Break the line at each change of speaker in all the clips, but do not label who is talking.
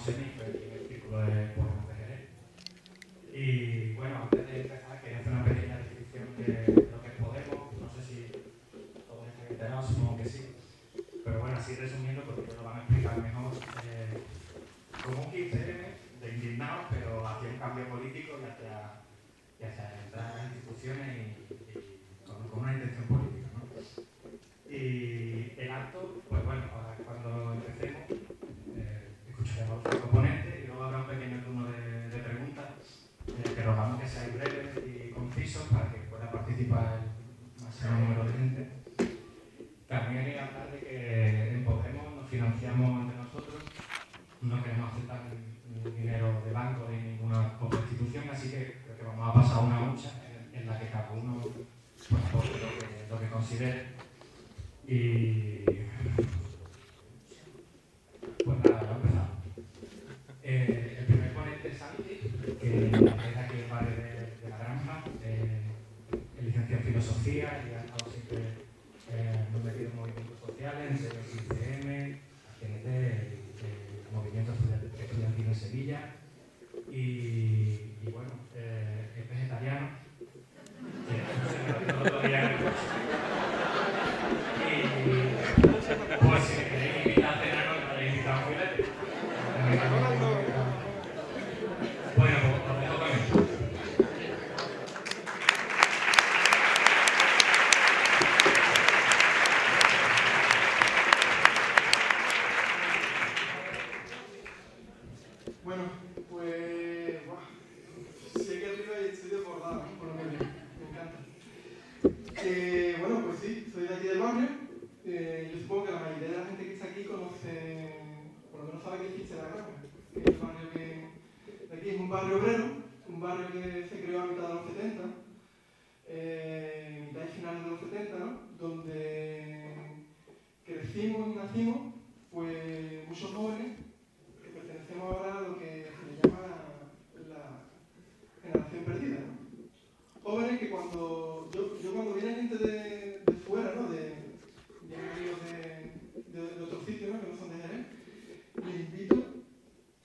Semí, que es el Círculo de Poemas de Jerez. Y bueno, antes de empezar, quería hacer una pequeña descripción de lo que es Podemos. No sé si todos están enterados, supongo que sí. Pero bueno, así resumiendo, porque ellos lo van a explicar mejor. Como un 15M de indignados, pero hacia un cambio político y hacia entrar en las instituciones y con una intención política, ¿no? Y el acto, pues bueno, ahora cuando empecemos, escucharemos a los componentes y luego habrá un pequeño turno de preguntas que rogamos que seáis breves y concisos para que pueda participar el máximo número de gente. También hay que hablar de que en Podemos nos financiamos entre nosotros, no queremos aceptar dinero de banco ni ninguna otra institución, así que creo que vamos a pasar una hucha en la que cada uno pues, aporte lo que considere. Y pues nada, ya empezamos. El primer ponente es Santi, que es de aquí del barrio de La Granja, es licenciado en filosofía y ha estado siempre muy metido en movimientos sociales, entre el 15M, ACNT, el movimiento estudiantil en Sevilla. Y bueno, es vegetariano, que el otro día en el coche. Y pues si me queréis invitar a cenar, no me habéis invitado a un filete. Bueno, pues os dejo con esto.
Bueno, pues si aquí arriba estoy desbordado, ¿no? Por lo menos, me encanta. Bueno, pues sí, soy de aquí del barrio. Yo supongo que la mayoría de la gente que está aquí conoce, por lo menos sabe que existe La Granja, que es el barrio que de aquí es un barrio obrero, un barrio que se creó a mitad de los 70, mitad y finales de los 70, ¿no? Donde crecimos y nacimos, pues muchos jóvenes que pertenecemos ahora a lo que se le llama la generación perdida, ¿no? Jóvenes que cuando cuando viene gente de fuera, ¿no? de amigos de otros sitios, ¿no? Que no son de Jerez, les invito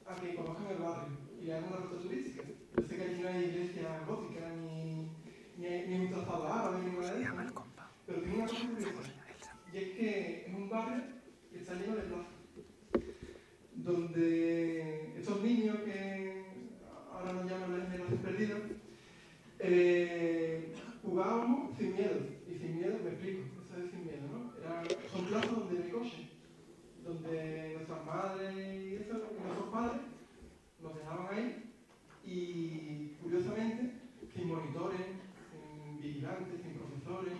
a que conozcan el barrio y hagan una ruta turística. Yo sé que allí no hay iglesia gótica ni un trazado árabe ni nada de eso, ¿no? Pero tiene una cosa curiosa, y es que es un barrio que está lleno de plazas, donde estos niños que ahora nos llaman la generación perdida, jugábamos sin miedo. Y sin miedo, me explico, eso es sin miedo, ¿no? Son plazas donde no hay coche, donde nuestras madres y eso, y nuestros padres nos dejaban ahí y, curiosamente, sin monitores, sin vigilantes, sin profesores,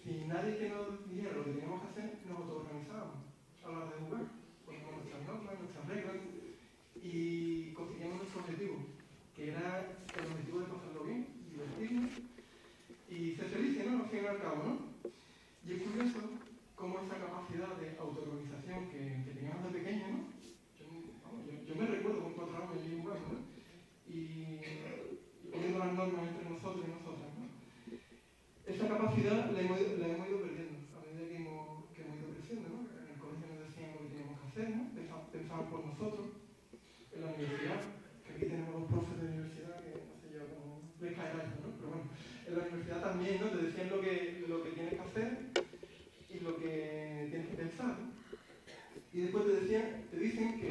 sin nadie que nos dijera lo que teníamos que hacer, nos autoorganizábamos a la hora de jugar. Poníamos nuestras normas, nuestras reglas y conseguíamos nuestro objetivo, que era el objetivo de pasarlo bien, divertirnos y ser felices, ¿no? Al fin y al cabo, ¿no? Y es curioso cómo esa capacidad de autoorganización que teníamos de pequeños, ¿no? Yo me recuerdo con 4 años allí jugando, ¿no? Y poniendo las normas entre nosotros y nosotras, ¿no? Esa capacidad la hemos ido perdiendo a medida que hemos ido creciendo, ¿no? En el colegio nos decían lo que teníamos que hacer, ¿no? Pensaban por nosotros. En la universidad, que aquí tenemos los profes de universidad, que no sé yo cómo les caerá esto, ¿no? Pero bueno, en la universidad también, ¿no? Te decían lo que tienes que hacer y lo que tienes que pensar, ¿no? Y después te dicen que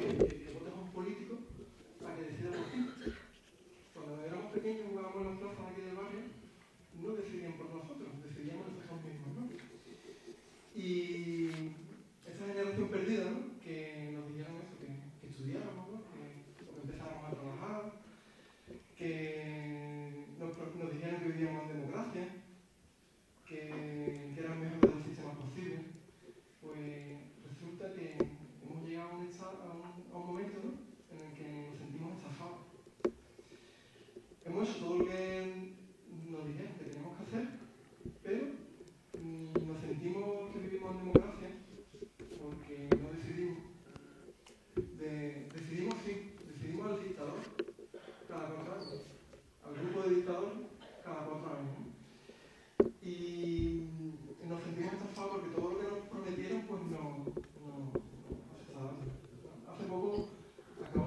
votes a un político para que decida por ti. Cuando éramos pequeños jugábamos en las plazas aquí del barrio, no decidían por nosotros, decidíamos nosotros mismos, ¿no? Y esa generación perdida, ¿no? Que nos dijeron eso, que estudiáramos, ¿no? Que empezáramos a trabajar, que nos dijeron que vivíamos en democracia, que era el mejor de los sistemas posibles. Pues resulta que hemos llegado a un momento, ¿no? En el que nos sentimos estafados. Hemos hecho todo lo que nos dijeron que teníamos que hacer, pero nos sentimos que vivimos en democracia porque no decidimos. Decidimos sí, decidimos al dictador cada 4 años, al grupo de dictadores cada 4 años, ¿no? Y nos sentimos estafados porque todo lo que nos prometieron pues no se está dando. Hace poco acabo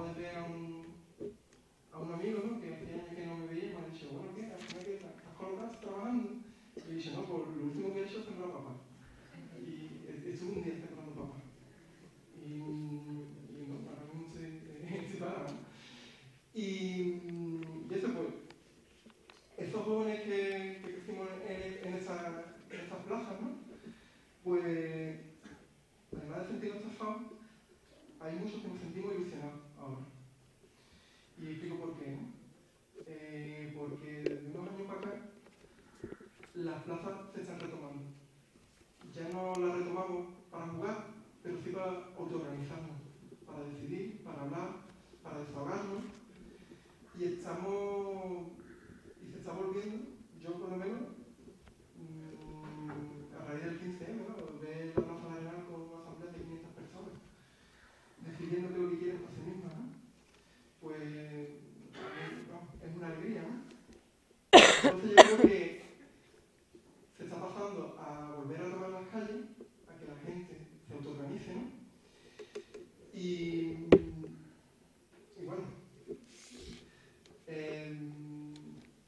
muchos que nos sentimos ilusionados ahora. Y explico por qué, ¿no? Porque de unos años para acá las plazas se están retomando. Ya no las retomamos para jugar, pero sí para autoorganizarnos, para decidir, para hablar, para desahogarnos. Y se está volviendo, yo por lo menos, a raíz del 15M, ¿no? De la Plaza de Arenal con una asamblea de 500 personas, decidiendo qué es lo que quieren para sí mismas, ¿no? Pues es una alegría, ¿no? Entonces yo creo que se está pasando a volver a tomar las calles, a que la gente se autoorganice, ¿no? Y bueno,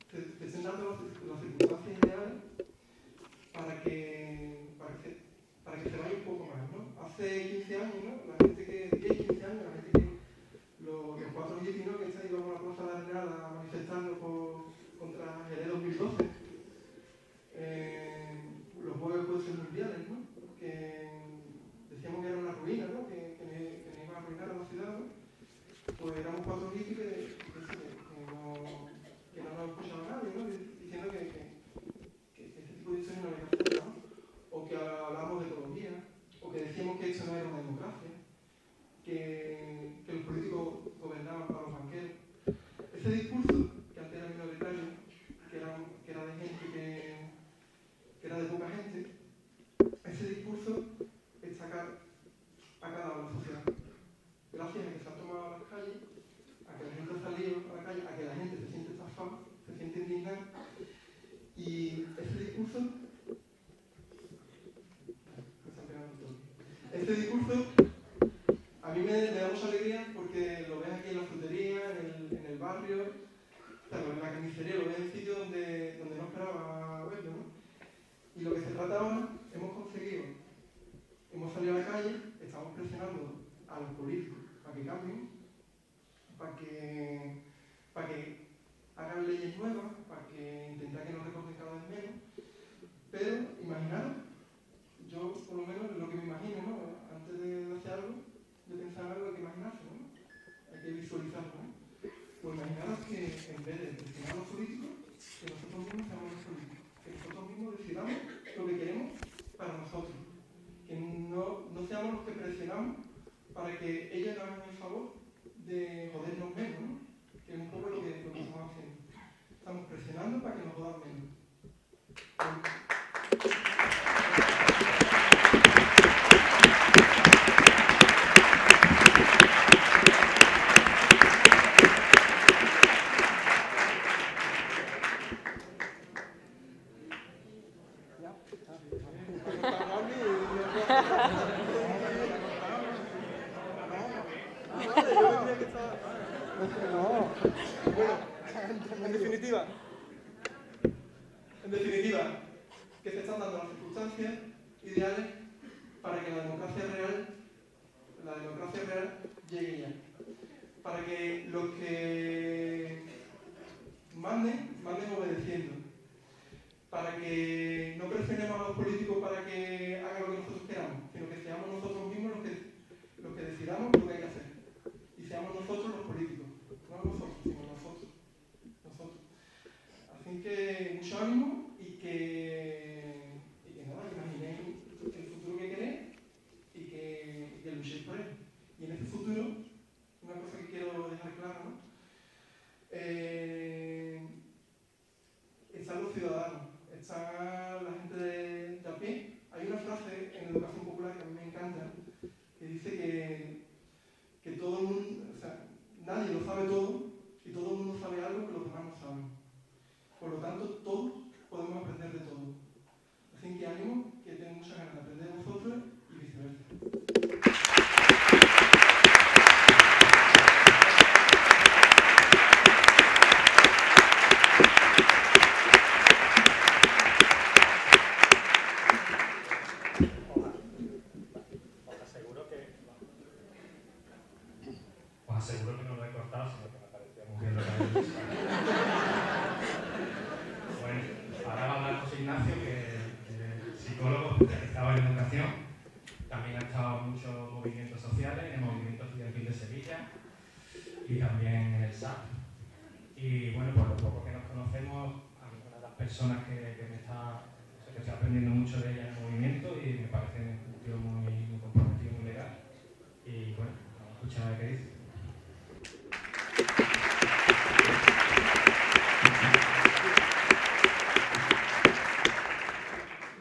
se están dando las circunstancias ideales para que se vaya un poco más, ¿no? Hace 15 años, ¿no? La gente que, 10, 15 años, la gente que, los 4 hippies, ¿no? Que se iban a la Plaza de Arenal a manifestarnos contra Jerez 2012, los Juegos Mundiales, ¿no? Que decíamos que era una ruina, ¿no? Que nos iba a arruinar a la ciudad, ¿no? Pues éramos 4 hippies que no nos escuchaba nadie, ¿no? Diciendo que este tipo de historias no había que hacer, ¿no? O que hablábamos de ecología, o que decíamos que esto no era una democracia, que los políticos gobernaban para los banqueros. Ese discurso, que antes era minoritario, que era de gente que era de poca gente, ese discurso ha calado la sociedad. Gracias a que se han tomado las calles, a que la gente ha salido a la calle, a que la gente se siente estafada, se siente indignada, y ese discurso a mí me da mucha alegría porque lo ves aquí en la frutería, en el barrio, en la carnicería, lo ves en sitios donde no esperaba verlo, ¿no? Y lo que se trata ahora, hemos salido a la calle, estamos presionando a los políticos para que cambien, para que hagan leyes nuevas, para que intentar que nos recorten cada vez menos. Pero imaginaros, yo por lo menos lo que me imagino, ¿no? Antes de hacer algo, de pensar en algo hay que imaginarse, ¿no? Hay que visualizarlo, ¿no? Pues imaginaros que en vez de presionar a los políticos, que nosotros mismos seamos los políticos, que nosotros mismos decidamos lo que queremos para nosotros, que no seamos los que presionamos para que ellos nos hagan el favor de jodernos menos, ¿no? Que es un poco lo que estamos haciendo. Estamos presionando para que nos jodan menos. En definitiva, que se están dando las circunstancias ideales para que la democracia real llegue ya. Para que los que manden obedeciendo. Para que no presionemos a los políticos para que hagan lo que nosotros queramos, sino que seamos nosotros mismos los que decidamos lo que hay que hacer. Y seamos nosotros los políticos. No nosotros, sino nosotros. Así que mucho ánimo y que nada, imaginéis el futuro que queréis y que luchéis por él. Y en ese futuro, una cosa que quiero dejar clara, ¿no? Están los ciudadanos, está la gente de a pie. Hay una frase en educación popular que a mí me encanta, que dice que todo el mundo, o sea, nadie lo sabe todo y todo el mundo sabe algo que los demás no saben. Por lo tanto, todos podemos aprender de todo. Así que ánimo, que tengo muchas ganas de aprender de vosotros y viceversa.
Os aseguro que no lo he cortado, sino que me parecía muy bien lo que habéis dicho. Bueno, ahora va a hablar José Ignacio, que es psicólogo especializado en educación. También ha estado en muchos movimientos sociales, en movimientos de y también en el SAP. Y bueno, por lo poco que nos conocemos, algunas de las personas que estoy aprendiendo mucho de ella en el movimiento y me parece un tío muy comprometido, muy legal. Y bueno, vamos a escuchar a ver qué dice.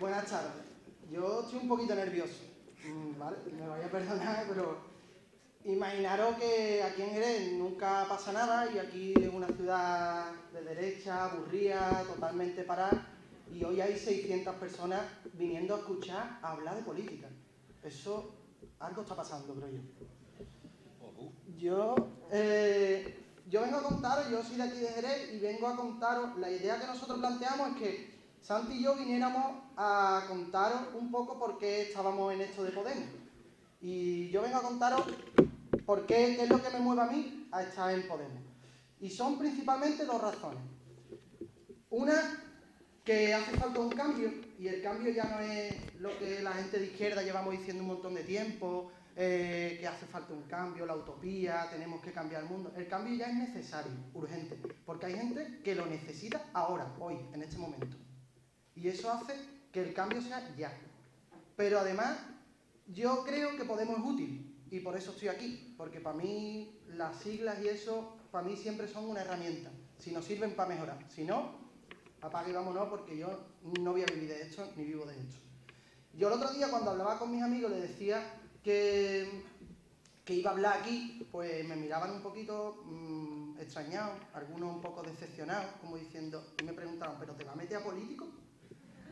Buenas tardes. Yo estoy un poquito nervioso, ¿vale? Me vaya a perdonar, pero imaginaros que aquí en Jerez nunca pasa nada y aquí es una ciudad de derecha, aburrida, totalmente parada, y hoy hay 600 personas viniendo a escuchar a hablar de política. Eso, algo está pasando, creo yo. Yo vengo a contaros, yo soy de aquí de Jerez y vengo a contaros, la idea que nosotros planteamos es que Santi y yo viniéramos a contaros un poco por qué estábamos en esto de Podemos. Y yo vengo a contaros qué es lo que me mueve a mí a estar en Podemos. Y son principalmente dos razones. Una, que hace falta un cambio, y el cambio ya no es lo que la gente de izquierda llevamos diciendo un montón de tiempo, que hace falta un cambio, la utopía, tenemos que cambiar el mundo. El cambio ya es necesario, urgente, porque hay gente que lo necesita ahora, hoy, en este momento. Y eso hace que el cambio sea ya. Pero además, yo creo que Podemos es útil, y por eso estoy aquí, porque para mí las siglas y eso, para mí siempre son una herramienta, si nos sirven para mejorar. Si no, apague y vámonos, porque yo no voy a vivir de esto, ni vivo de esto. Yo el otro día, cuando hablaba con mis amigos, les decía que iba a hablar aquí, pues me miraban un poquito extrañados, algunos un poco decepcionados, como diciendo, y me preguntaban, ¿pero te vas a meter a político?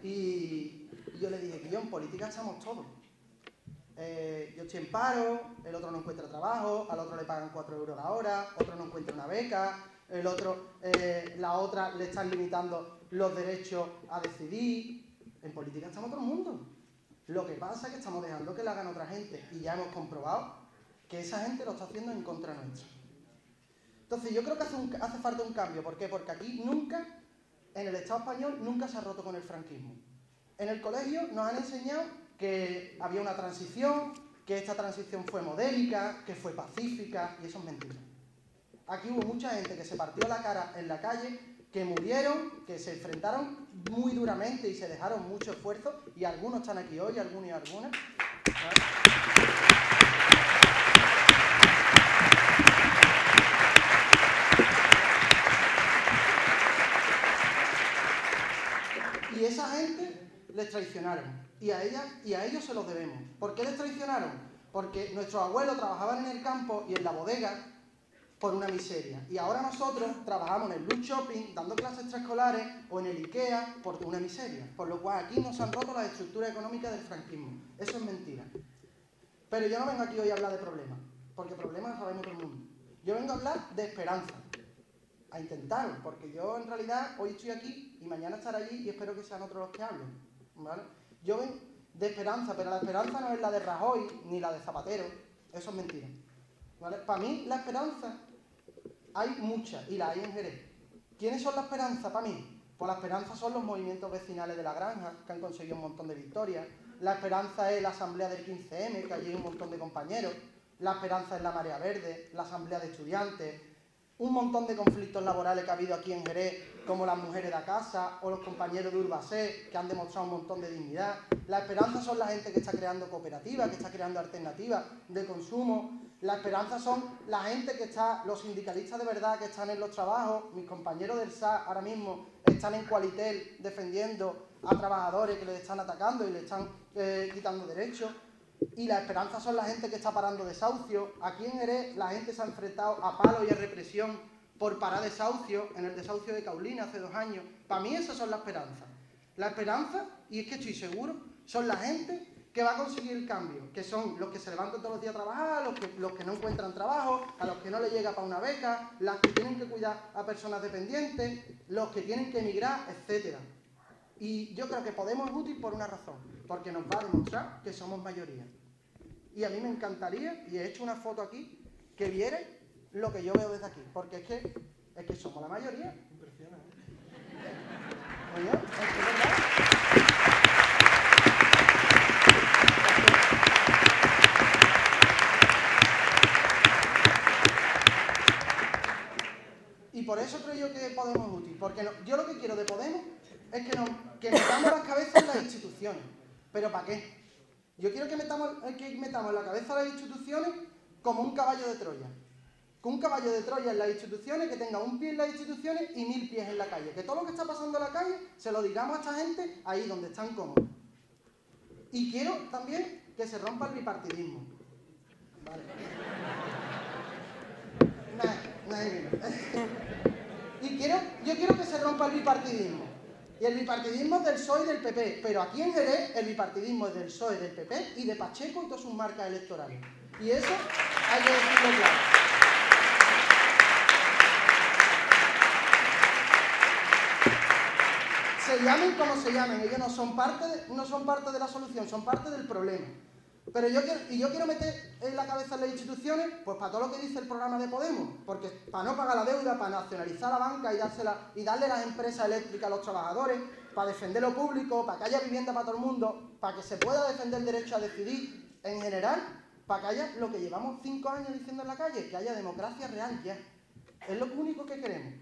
Y yo le dije que yo en política estamos todos. Yo estoy en paro, el otro no encuentra trabajo, al otro le pagan 4 euros la hora, otro no encuentra una beca, el otro, la otra le están limitando los derechos a decidir. En política estamos todo el mundo. Lo que pasa es que estamos dejando que la hagan otra gente y ya hemos comprobado que esa gente lo está haciendo en contra nuestra. Entonces yo creo que hace falta un cambio. ¿Por qué? Porque aquí nunca, en el Estado español, nunca se ha roto con el franquismo. En el colegio nos han enseñado que había una transición, que esta transición fue modélica, que fue pacífica, y eso es mentira. Aquí hubo mucha gente que se partió la cara en la calle, que murieron, que se enfrentaron muy duramente y se dejaron mucho esfuerzo, y algunos están aquí hoy, algunos y algunas. Y esa gente les traicionaron, y a ellos se los debemos. ¿Por qué les traicionaron? Porque nuestros abuelos trabajaban en el campo y en la bodega por una miseria. Y ahora nosotros trabajamos en el Blue Shopping, dando clases extraescolares, o en el IKEA, por una miseria. Por lo cual aquí nos han roto las estructuras económicas del franquismo. Eso es mentira. Pero yo no vengo aquí hoy a hablar de problemas, porque problemas sabemos todo el mundo. Yo vengo a hablar de esperanza. A intentar, porque yo en realidad hoy estoy aquí y mañana estaré allí y espero que sean otros los que hablen, ¿vale? Yo vengo de esperanza, pero la esperanza no es la de Rajoy ni la de Zapatero, eso es mentira, ¿vale? Para mí la esperanza hay mucha y la hay en Jerez. ¿Quiénes son la esperanza para mí? Pues la esperanza son los movimientos vecinales de La Granja, que han conseguido un montón de victorias. La esperanza es la asamblea del 15M, que allí hay un montón de compañeros. La esperanza es la Marea Verde, la asamblea de estudiantes. Un montón de conflictos laborales que ha habido aquí en Jerez, como las mujeres de la casa o los compañeros de Urbacé, que han demostrado un montón de dignidad. La esperanza son la gente que está creando cooperativas, que está creando alternativas de consumo. La esperanza son la gente que está, los sindicalistas de verdad que están en los trabajos. Mis compañeros del SA ahora mismo están en Qualitel defendiendo a trabajadores que les están atacando y les están quitando derechos. Y la esperanza son la gente que está parando desahucios. Aquí en Jerez la gente se ha enfrentado a palos y a represión por parar desahucios, en el desahucio de Caulina hace 2 años. Para mí esas son las esperanzas. La esperanza, y es que estoy seguro, son la gente que va a conseguir el cambio, que son los que se levantan todos los días a trabajar, los que no encuentran trabajo, a los que no les llega para una beca, las que tienen que cuidar a personas dependientes, los que tienen que emigrar, etc. Y yo creo que Podemos es útil por una razón, porque nos va a demostrar que somos mayoría. Y a mí me encantaría, y he hecho una foto aquí, que vierais lo que yo veo desde aquí, porque es que somos la mayoría. Impresionante. Oye, es que es verdad.
eso creo yo que Podemos es útil, porque yo lo que quiero de Podemos es que metamos las cabezas en las instituciones. ¿Pero para qué? Yo quiero que metamos la cabeza en las instituciones como un caballo de Troya. Con un caballo de Troya en las instituciones, que tenga un pie en las instituciones y 1000 pies en la calle. Que todo lo que está pasando en la calle se lo digamos a esta gente ahí donde están cómodos. Y quiero también que se rompa el bipartidismo. Vale. Y yo quiero que se rompa el bipartidismo. Y el bipartidismo es del PSOE y del PP. Pero aquí en Jerez el bipartidismo es del PSOE, del PP y de Pacheco y todas sus marcas electorales. Y eso hay que decirlo claro. Se llamen como se llamen, ellos no son parte de la solución, son parte del problema. Pero yo quiero meter en la cabeza de las instituciones, pues para todo lo que dice el programa de Podemos, porque para no pagar la deuda, para nacionalizar la banca y darle las empresas eléctricas a los trabajadores, para defender lo público, para que haya vivienda para todo el mundo, para que se pueda defender el derecho a decidir en general, para que haya lo que llevamos 5 años diciendo en la calle, que haya democracia real ya. Es lo único que queremos.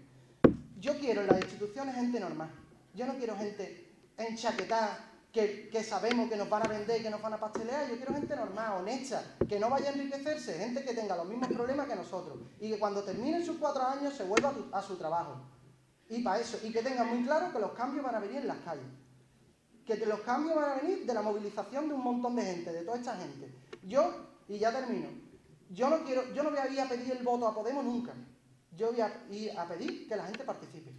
Yo quiero en las instituciones gente normal. Yo no quiero gente enchaquetada que sabemos que nos van a vender, que nos van a pastelear. Yo quiero gente normal, honesta, que no vaya a enriquecerse, gente que tenga los mismos problemas que nosotros y que cuando terminen sus 4 años se vuelva a su trabajo. Y para eso, y que tengan muy claro que los cambios van a venir en las calles. Que los cambios van a venir de la movilización de un montón de gente, de toda esta gente. Y ya termino, yo no voy a ir a pedir el voto a Podemos nunca. Yo voy a ir a pedir que la gente participe.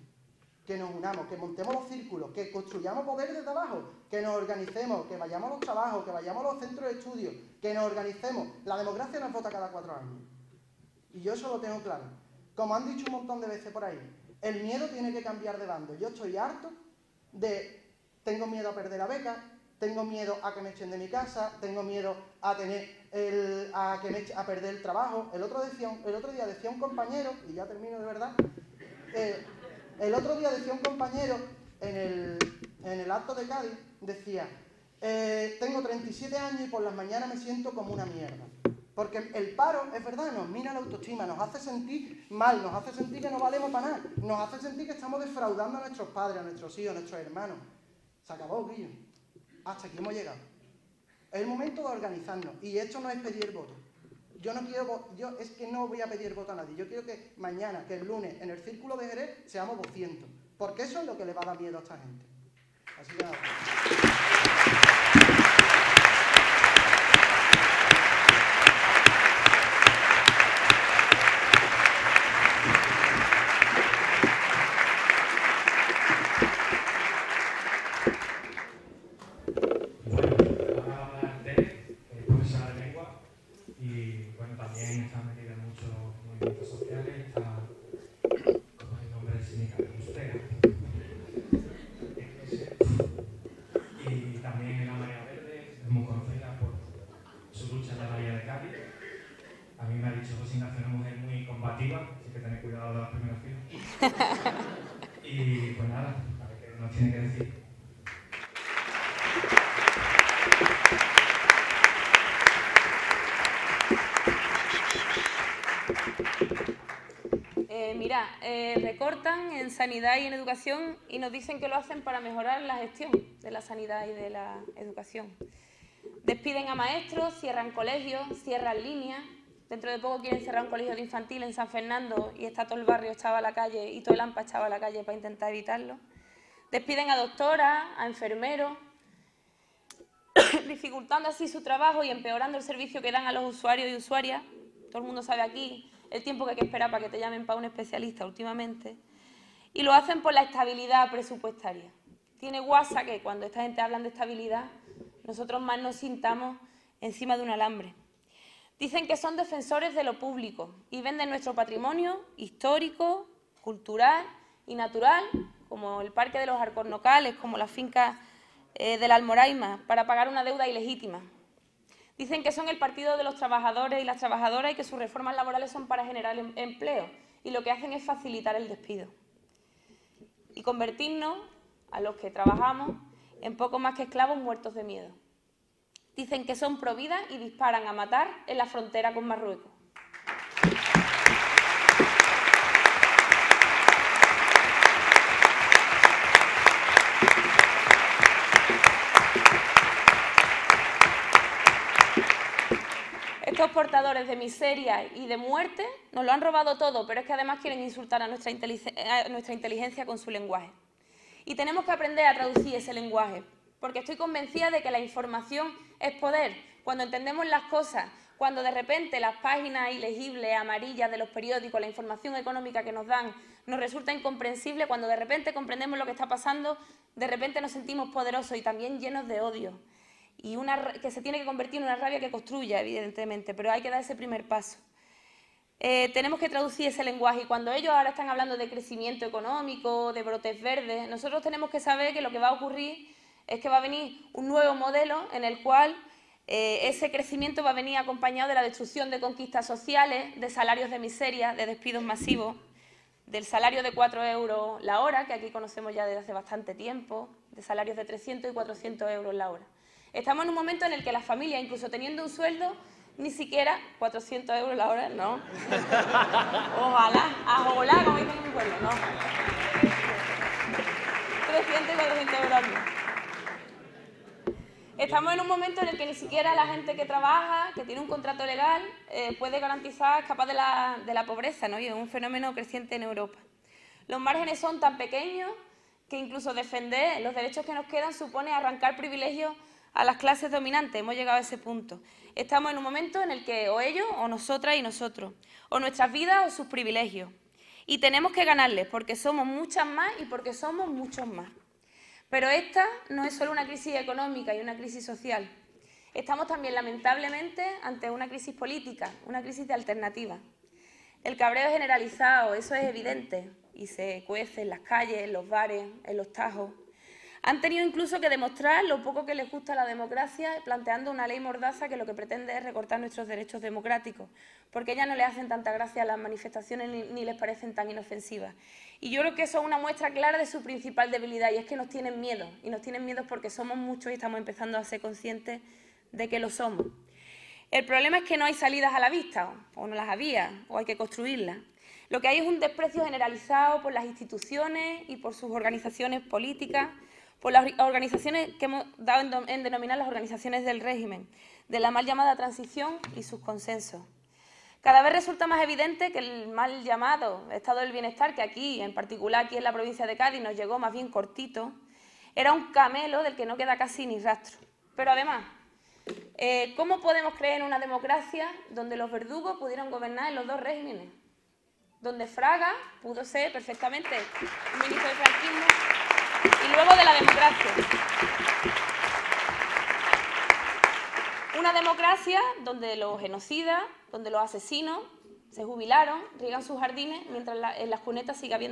Que nos unamos, que montemos los círculos, que construyamos poder desde abajo, que nos organicemos, que vayamos a los trabajos, que vayamos a los centros de estudio, que nos organicemos. La democracia nos vota cada 4 años. Y yo eso lo tengo claro. Como han dicho un montón de veces por ahí, el miedo tiene que cambiar de bando. Yo estoy harto tengo miedo a perder la beca, tengo miedo a que me echen de mi casa, tengo miedo a perder el trabajo. El otro día decía un compañero, y ya termino de verdad, el otro día decía un compañero en el acto de Cádiz, decía, tengo 37 años y por las mañanas me siento como una mierda. Porque el paro, es verdad, nos mina la autoestima, nos hace sentir mal, nos hace sentir que no valemos para nada, nos hace sentir que estamos defraudando a nuestros padres, a nuestros hijos, a nuestros hermanos. Se acabó, Guillo. Hasta aquí hemos llegado. Es el momento de organizarnos. Y esto no es pedir el voto. Es que no voy a pedir voto a nadie. Yo quiero que mañana, que el lunes, en el Círculo de Jerez, seamos 200. Porque eso es lo que le va a dar miedo a esta gente. Así que nada.
También está metida en muchos movimientos sociales, está, como es el nombre del sindicato, Ustera. Y también en la Marea Verde, es muy conocida por su lucha en la Bahía de Cádiz. A mí me ha dicho José Ignacio, una mujer muy combativa, así que tened cuidado de las primeras filas. Y pues nada, a ver qué nos tiene que decir.
Recortan en sanidad y en educación y nos dicen que lo hacen para mejorar la gestión de la sanidad y de la educación. Despiden a maestros, cierran colegios, cierran líneas. Dentro de poco quieren cerrar un colegio de infantil en San Fernando y está todo el barrio echado a la calle y todo el AMPA echado a la calle para intentar evitarlo. Despiden a doctoras, a enfermeros, dificultando así su trabajo y empeorando el servicio que dan a los usuarios y usuarias. Todo el mundo sabe aquí el tiempo que hay que esperar para que te llamen para un especialista últimamente. Y lo hacen por la estabilidad presupuestaria. Tiene guasa que cuando esta gente habla de estabilidad, nosotros más nos sintamos encima de un alambre. Dicen que son defensores de lo público y venden nuestro patrimonio histórico, cultural y natural, como el Parque de los Alcornocales, como las fincas de la Almoraima, para pagar una deuda ilegítima. Dicen que son el partido de los trabajadores y las trabajadoras y que sus reformas laborales son para generar empleo y lo que hacen es facilitar el despido. Y convertirnos, a los que trabajamos, en poco más que esclavos muertos de miedo. Dicen que son providas y disparan a matar en la frontera con Marruecos. portadores de miseria y de muerte, nos lo han robado todo, pero es que además quieren insultar a nuestra inteligencia con su lenguaje. Y tenemos que aprender a traducir ese lenguaje, porque estoy convencida de que la información es poder. Cuando entendemos las cosas, cuando de repente las páginas ilegibles, amarillas de los periódicos, la información económica que nos dan, nos resulta incomprensible, cuando de repente comprendemos lo que está pasando, de repente nos sentimos poderosos y también llenos de odio. Y que se tiene que convertir en una rabia que construya, evidentemente, pero hay que dar ese primer paso. Tenemos que traducir ese lenguaje, y cuando ellos ahora están hablando de crecimiento económico, de brotes verdes, nosotros tenemos que saber que lo que va a ocurrir es que va a venir un nuevo modelo en el cual ese crecimiento va a venir acompañado de la destrucción de conquistas sociales, de salarios de miseria, de despidos masivos, del salario de 4 euros la hora, que aquí conocemos ya desde hace bastante tiempo, de salarios de 300 y 400 euros la hora. Estamos en un momento en el que las familias, incluso teniendo un sueldo, ni siquiera 400 euros la hora, no. Ojalá, como dicen en mi pueblo, no. 300 y 400 euros al mes. Estamos en un momento en el que ni siquiera la gente que trabaja, que tiene un contrato legal, puede garantizar, escapar de la pobreza, ¿no? Y es un fenómeno creciente en Europa. Los márgenes son tan pequeños que incluso defender los derechos que nos quedan supone arrancar privilegios a las clases dominantes. Hemos llegado a ese punto. Estamos en un momento en el que o ellos, o nosotras y nosotros, o nuestras vidas o sus privilegios. Y tenemos que ganarles porque somos muchas más y porque somos muchos más. Pero esta no es solo una crisis económica y una crisis social. Estamos también, lamentablemente, ante una crisis política, una crisis de alternativa. El cabreo es generalizado, eso es evidente, y se cuece en las calles, en los bares, en los tajos. Han tenido incluso que demostrar lo poco que les gusta la democracia planteando una ley mordaza que lo que pretende es recortar nuestros derechos democráticos, porque ya no les hacen tanta gracia las manifestaciones ni les parecen tan inofensivas. Y yo creo que eso es una muestra clara de su principal debilidad, y es que nos tienen miedo, y nos tienen miedo porque somos muchos y estamos empezando a ser conscientes de que lo somos. El problema es que no hay salidas a la vista, o no las había, o hay que construirlas. Lo que hay es un desprecio generalizado por las instituciones y por sus organizaciones políticas, por las organizaciones que hemos dado en denominar las organizaciones del régimen, de la mal llamada transición y sus consensos. Cada vez resulta más evidente que el mal llamado estado del bienestar, que aquí, en particular aquí en la provincia de Cádiz, nos llegó más bien cortito, era un camelo del que no queda casi ni rastro. Pero además, ¿cómo podemos creer en una democracia donde los verdugos pudieron gobernar en los dos regímenes? Donde Fraga pudo ser perfectamente ministro del franquismo y luego de la democracia. Una democracia donde los genocidas, donde los asesinos se jubilaron, riegan sus jardines, mientras en las cunetas siguen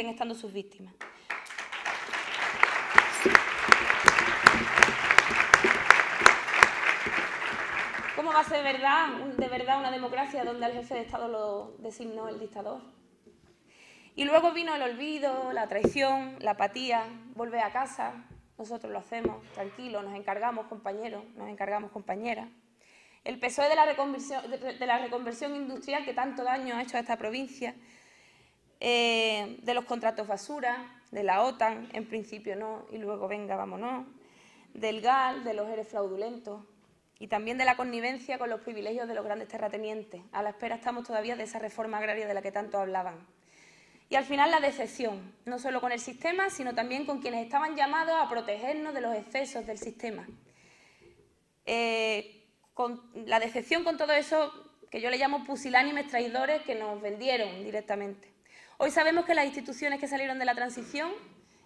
estando sus víctimas. ¿Cómo va a ser de verdad una democracia donde al jefe de Estado lo designó el dictador? Y luego vino el olvido, la traición, la apatía, volver a casa. Nosotros lo hacemos, tranquilos, nos encargamos, compañeros, nos encargamos, compañeras. El PSOE de la reconversión industrial que tanto daño ha hecho a esta provincia, de los contratos basura, de la OTAN, en principio no, y luego venga, vámonos, del GAL, de los ERE fraudulentos, y también de la connivencia con los privilegios de los grandes terratenientes. A la espera estamos todavía de esa reforma agraria de la que tanto hablaban. Y al final la decepción, no solo con el sistema, sino también con quienes estaban llamados a protegernos de los excesos del sistema. Con la decepción con todo eso que yo le llamo pusilánimes traidores que nos vendieron directamente. Hoy sabemos que las instituciones que salieron de la transición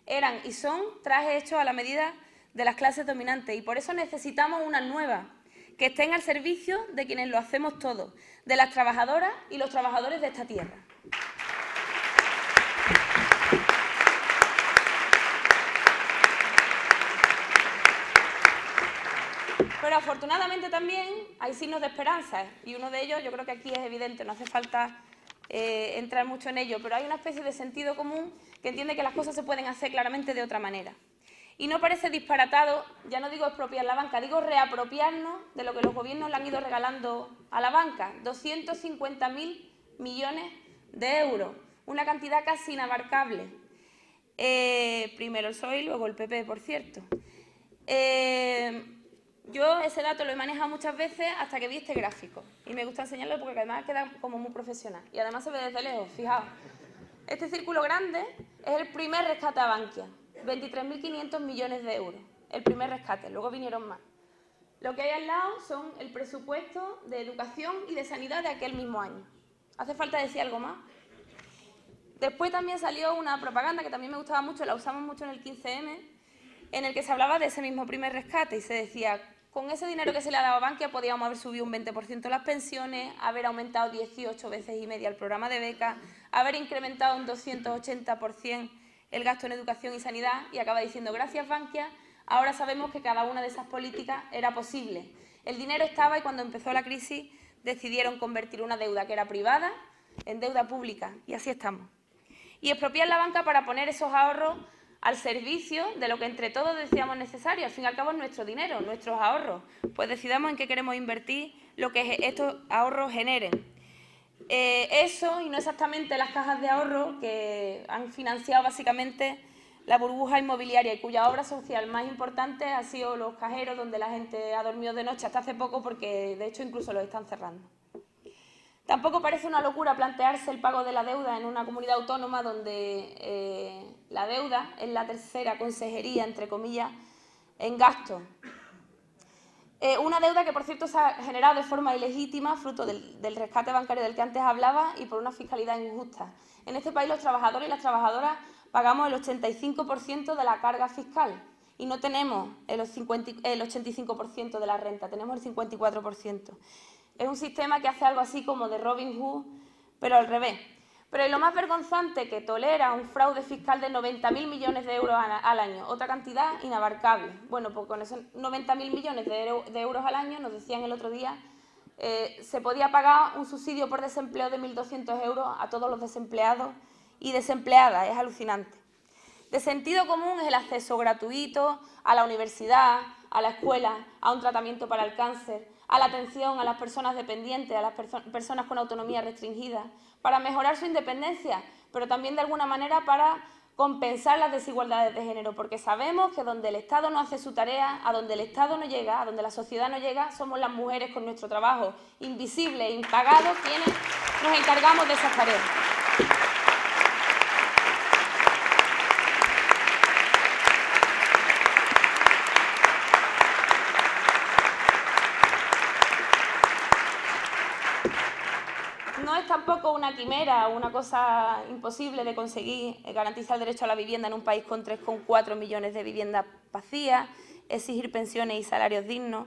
eran y son trajes hechos a la medida de las clases dominantes, y por eso necesitamos unas nuevas que estén al servicio de quienes lo hacemos todo, de las trabajadoras y los trabajadores de esta tierra. Pero afortunadamente también hay signos de esperanza, y uno de ellos yo creo que aquí es evidente, no hace falta entrar mucho en ello, pero hay una especie de sentido común que entiende que las cosas se pueden hacer claramente de otra manera. Y no parece disparatado, ya no digo expropiar la banca, digo reapropiarnos de lo que los gobiernos le han ido regalando a la banca, 250.000 millones de euros, una cantidad casi inabarcable. Primero el PSOE y luego el PP, por cierto. Yo ese dato lo he manejado muchas veces hasta que vi este gráfico. Y me gusta enseñarlo porque además queda como muy profesional. Y además se ve desde lejos, fijaos. Este círculo grande es el primer rescate a Bankia. 23.500 millones de euros. El primer rescate, luego vinieron más. Lo que hay al lado son el presupuesto de educación y de sanidad de aquel mismo año. ¿Hace falta decir algo más? Después también salió una propaganda que también me gustaba mucho, la usamos mucho en el 15M, en el que se hablaba de ese mismo primer rescate y se decía, con ese dinero que se le ha dado a Bankia podíamos haber subido un 20% las pensiones, haber aumentado 18 veces y media el programa de becas, haber incrementado un 280% el gasto en educación y sanidad, y acaba diciendo, gracias Bankia, ahora sabemos que cada una de esas políticas era posible. El dinero estaba y cuando empezó la crisis decidieron convertir una deuda que era privada en deuda pública, y así estamos. Y expropiar la banca para poner esos ahorros al servicio de lo que entre todos decíamos necesario. Al fin y al cabo es nuestro dinero, nuestros ahorros. Pues decidamos en qué queremos invertir lo que estos ahorros generen. Eso, y no exactamente las cajas de ahorro que han financiado básicamente la burbuja inmobiliaria y cuya obra social más importante ha sido los cajeros, donde la gente ha dormido de noche hasta hace poco porque de hecho incluso los están cerrando. Tampoco parece una locura plantearse el pago de la deuda en una comunidad autónoma donde la deuda es la tercera consejería, entre comillas, en gasto. Una deuda que, por cierto, se ha generado de forma ilegítima, fruto del rescate bancario del que antes hablaba y por una fiscalidad injusta. En este país los trabajadores y las trabajadoras pagamos el 85% de la carga fiscal y no tenemos el 85% de la renta, tenemos el 54%. Es un sistema que hace algo así como de Robin Hood, pero al revés. Pero lo más vergonzante, que tolera un fraude fiscal de 90.000 millones de euros al año, otra cantidad inabarcable. Bueno, pues con esos 90.000 millones de euros al año, nos decían el otro día, se podía pagar un subsidio por desempleo de 1.200 euros a todos los desempleados y desempleadas. Es alucinante. De sentido común es el acceso gratuito a la universidad, a la escuela, a un tratamiento para el cáncer, a la atención a las personas dependientes, a las personas con autonomía restringida, para mejorar su independencia, pero también de alguna manera para compensar las desigualdades de género, porque sabemos que donde el Estado no hace su tarea, a donde el Estado no llega, a donde la sociedad no llega, somos las mujeres con nuestro trabajo invisible e impagado quienes nos encargamos de esas tareas. No es tampoco una quimera o una cosa imposible de conseguir garantizar el derecho a la vivienda en un país con 3,4 millones de viviendas vacías, exigir pensiones y salarios dignos.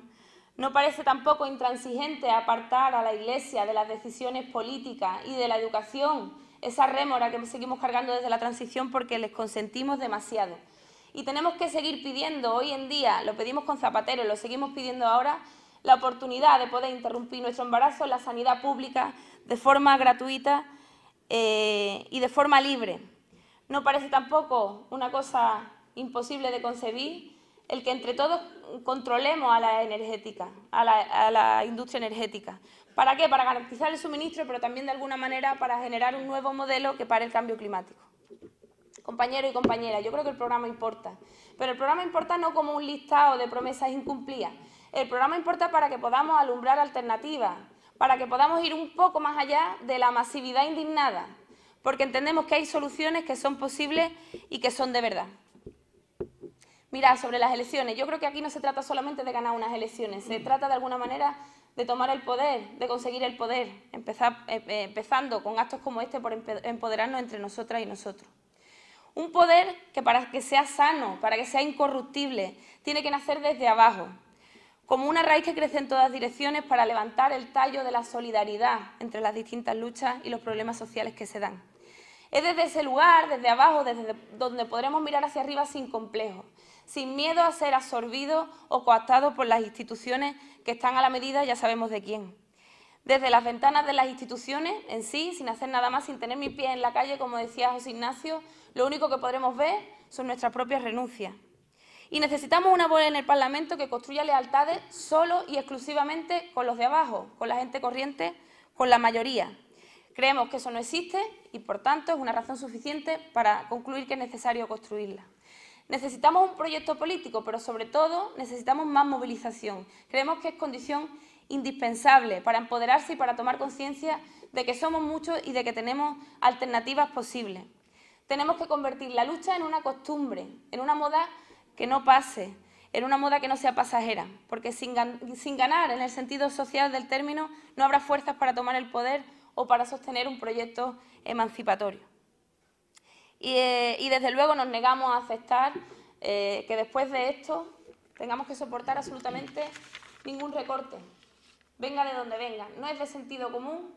No parece tampoco intransigente apartar a la Iglesia de las decisiones políticas y de la educación, esa rémora que seguimos cargando desde la transición porque les consentimos demasiado. Y tenemos que seguir pidiendo hoy en día, lo pedimos con Zapatero y lo seguimos pidiendo ahora, la oportunidad de poder interrumpir nuestro embarazo en la sanidad pública de forma gratuita y de forma libre. No parece tampoco una cosa imposible de concebir el que entre todos controlemos a la energética, a la industria energética. ¿Para qué? Para garantizar el suministro, pero también de alguna manera para generar un nuevo modelo que pare el cambio climático. Compañeros y compañeras, yo creo que el programa importa, pero el programa importa no como un listado de promesas incumplidas. El programa importa para que podamos alumbrar alternativas, para que podamos ir un poco más allá de la masividad indignada, porque entendemos que hay soluciones que son posibles y que son de verdad. Mirad, sobre las elecciones, yo creo que aquí no se trata solamente de ganar unas elecciones, se trata de alguna manera de tomar el poder, de conseguir el poder, empezando con actos como este por empoderarnos entre nosotras y nosotros. Un poder que para que sea sano, para que sea incorruptible, tiene que nacer desde abajo, como una raíz que crece en todas direcciones para levantar el tallo de la solidaridad entre las distintas luchas y los problemas sociales que se dan. Es desde ese lugar, desde abajo, desde donde podremos mirar hacia arriba sin complejos, sin miedo a ser absorbidos o cooptados por las instituciones que están a la medida, ya sabemos de quién. Desde las ventanas de las instituciones en sí, sin hacer nada más, sin tener mis pies en la calle, como decía José Ignacio, lo único que podremos ver son nuestras propias renuncias. Y necesitamos una voz en el Parlamento que construya lealtades solo y exclusivamente con los de abajo, con la gente corriente, con la mayoría. Creemos que eso no existe y, por tanto, es una razón suficiente para concluir que es necesario construirla. Necesitamos un proyecto político, pero sobre todo necesitamos más movilización. Creemos que es condición indispensable para empoderarse y para tomar conciencia de que somos muchos y de que tenemos alternativas posibles. Tenemos que convertir la lucha en una costumbre, en una moda que no pase, en una moda que no sea pasajera, porque sin ganar en el sentido social del término no habrá fuerzas para tomar el poder o para sostener un proyecto emancipatorio. Y desde luego nos negamos a aceptar que después de esto tengamos que soportar absolutamente ningún recorte, venga de donde venga. No es de sentido común,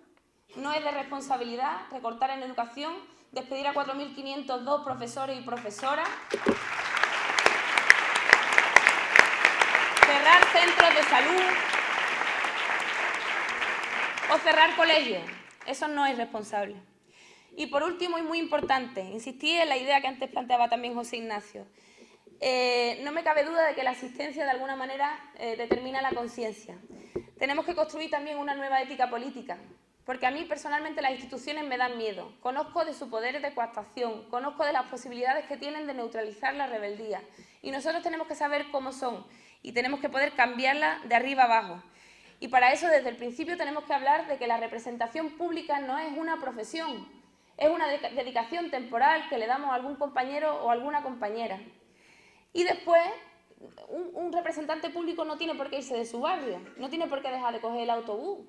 no es de responsabilidad recortar en educación, despedir a 4.502 profesores y profesoras, cerrar centros de salud o cerrar colegios. Eso no es responsable. Y por último, y muy importante, insistí en la idea que antes planteaba también José Ignacio. No me cabe duda de que la asistencia de alguna manera determina la conciencia. Tenemos que construir también una nueva ética política, porque a mí personalmente las instituciones me dan miedo. Conozco de su poder de coactación, conozco de las posibilidades que tienen de neutralizar la rebeldía. Y nosotros tenemos que saber cómo son y tenemos que poder cambiarla de arriba abajo. Y para eso, desde el principio, tenemos que hablar de que la representación pública no es una profesión, es una dedicación temporal que le damos a algún compañero o a alguna compañera. Y después, un representante público no tiene por qué irse de su barrio, no tiene por qué dejar de coger el autobús.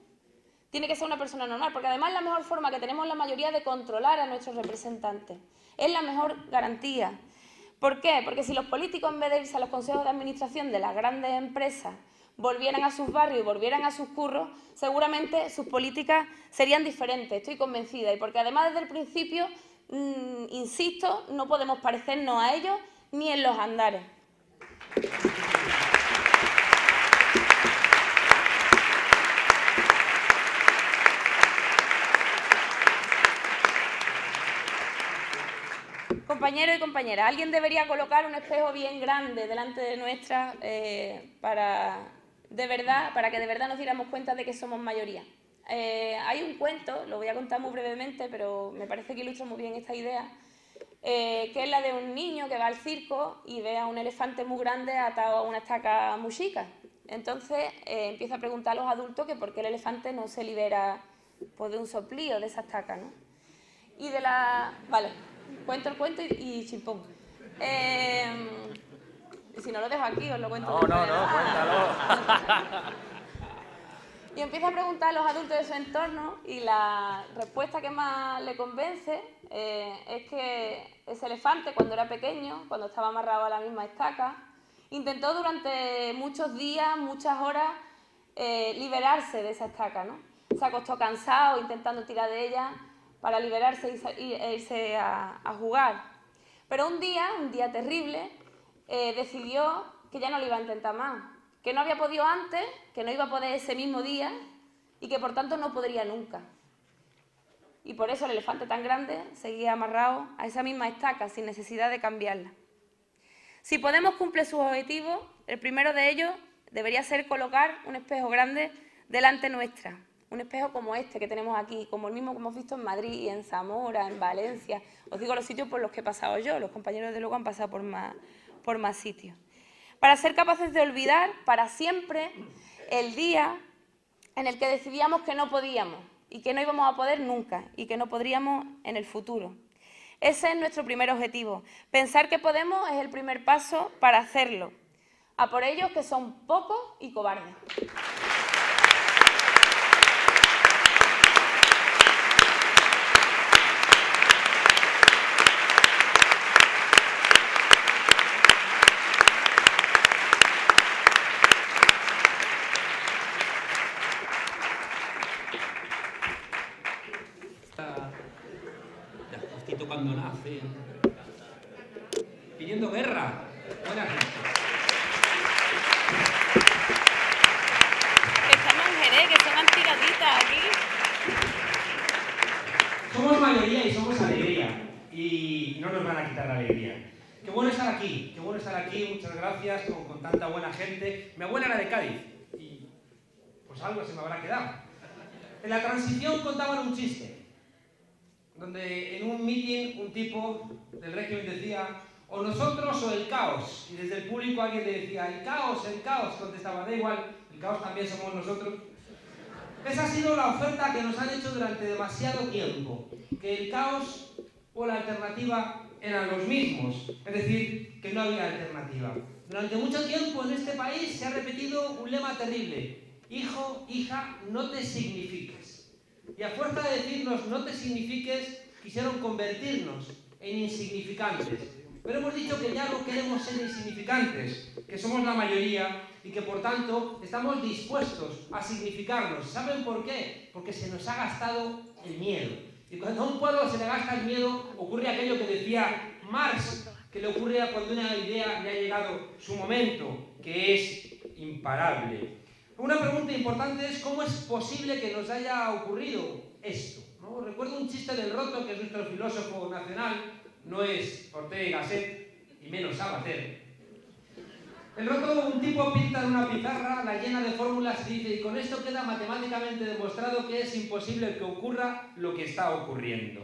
Tiene que ser una persona normal, porque además la mejor forma que tenemos la mayoría de controlar a nuestros representantes. Es la mejor garantía. ¿Por qué? Porque si los políticos, en vez de irse a los consejos de administración de las grandes empresas, volvieran a sus barrios y volvieran a sus curros, seguramente sus políticas serían diferentes, estoy convencida. Y porque además desde el principio, insisto, no podemos parecernos a ellos ni en los andares. Compañeros y compañeras, alguien debería colocar un espejo bien grande delante de nuestra para que de verdad nos diéramos cuenta de que somos mayoría. Hay un cuento, lo voy a contar muy brevemente, pero me parece que ilustra muy bien esta idea, que es la de un niño que va al circo y ve a un elefante muy grande atado a una estaca muy chica. Entonces empieza a preguntar a los adultos que por qué el elefante no se libera pues, de un soplío de esa estaca, ¿no? Y de la... Vale, cuento el cuento y chimpón. Si no lo dejo aquí, os lo cuento.
No, cuéntalo.
Y empieza a preguntar a los adultos de su entorno y la respuesta que más le convence es que ese elefante, cuando era pequeño, cuando estaba amarrado a la misma estaca, intentó durante muchos días, muchas horas, liberarse de esa estaca, ¿no? Se acostó cansado intentando tirar de ella para liberarse e irse a jugar. Pero un día terrible, decidió que ya no lo iba a intentar más, que no había podido antes, que no iba a poder ese mismo día y que por tanto no podría nunca. Y por eso el elefante tan grande seguía amarrado a esa misma estaca sin necesidad de cambiarla. Si Podemos cumple sus objetivos, el primero de ellos debería ser colocar un espejo grande delante nuestra. Un espejo como este que tenemos aquí, como el mismo que hemos visto en Madrid, en Zamora, en Valencia. Os digo los sitios por los que he pasado yo, los compañeros de luego han pasado por más sitios. Para ser capaces de olvidar para siempre el día en el que decidíamos que no podíamos y que no íbamos a poder nunca y que no podríamos en el futuro. Ese es nuestro primer objetivo. Pensar que podemos es el primer paso para hacerlo. A por ellos que son pocos y cobardes.
Cuando nace, pidiendo guerra. Buenas noches.
Que estamos en Jerez, que se van tiraditas aquí.
Somos mayoría y somos alegría. Y no nos van a quitar la alegría. Qué bueno estar aquí, muchas gracias, con tanta buena gente. Mi abuela era de Cádiz y pues algo se me habrá quedado. En la transición contaban un chiste, donde en un mitin un tipo del régimen decía: o nosotros o el caos. Y desde el público alguien le decía, el caos, contestaba, da igual, el caos también somos nosotros. Esa ha sido la oferta que nos han hecho durante demasiado tiempo, que el caos o la alternativa eran los mismos, es decir, que no había alternativa. Durante mucho tiempo en este país se ha repetido un lema terrible, hijo, hija, no te signifiques. Y a fuerza de decirnos no te signifiques, quisieron convertirnos en insignificantes. Pero hemos dicho que ya no queremos ser insignificantes, que somos la mayoría y que por tanto estamos dispuestos a significarnos. ¿Saben por qué? Porque se nos ha gastado el miedo. Y cuando a un pueblo se le gasta el miedo, ocurre aquello que decía Marx, que le ocurre cuando una idea le ha llegado su momento, que es imparable. Una pregunta importante es ¿cómo es posible que nos haya ocurrido esto? ¿No? Recuerdo un chiste del Roto, que es nuestro filósofo nacional, no es Ortega y Gasset, y menos Sabater. El Roto, un tipo pinta en una pizarra, la llena de fórmulas y dice, y con esto queda matemáticamente demostrado que es imposible que ocurra lo que está ocurriendo.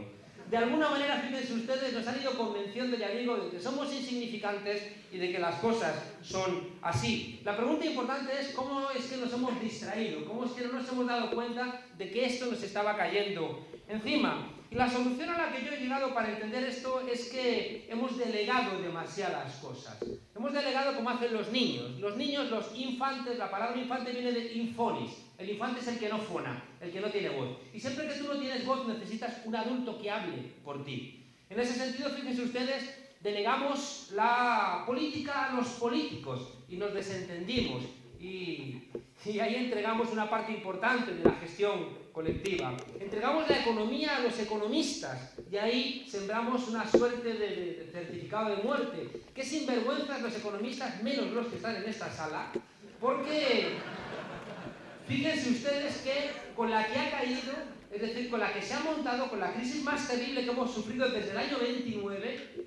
De alguna manera, fíjense ustedes, nos han ido convenciendo, ya digo, de que somos insignificantes y de que las cosas son así. La pregunta importante es cómo es que nos hemos distraído, cómo es que no nos hemos dado cuenta de que esto nos estaba cayendo encima. Y la solución a la que yo he llegado para entender esto es que hemos delegado demasiadas cosas. Hemos delegado como hacen los niños. Los niños, los infantes, la palabra infante viene de infonis. El infante es el que no fona, el que no tiene voz. Y siempre que tú no tienes voz necesitas un adulto que hable por ti. En ese sentido, fíjense ustedes, delegamos la política a los políticos y nos desentendimos. Y ahí entregamos una parte importante de la gestión colectiva. Entregamos la economía a los economistas y ahí sembramos una suerte de certificado de muerte. Qué sinvergüenzas los economistas, menos los que están en esta sala, porque fíjense ustedes que con la que ha caído, es decir, con la que se ha montado, con la crisis más terrible que hemos sufrido desde el año 29,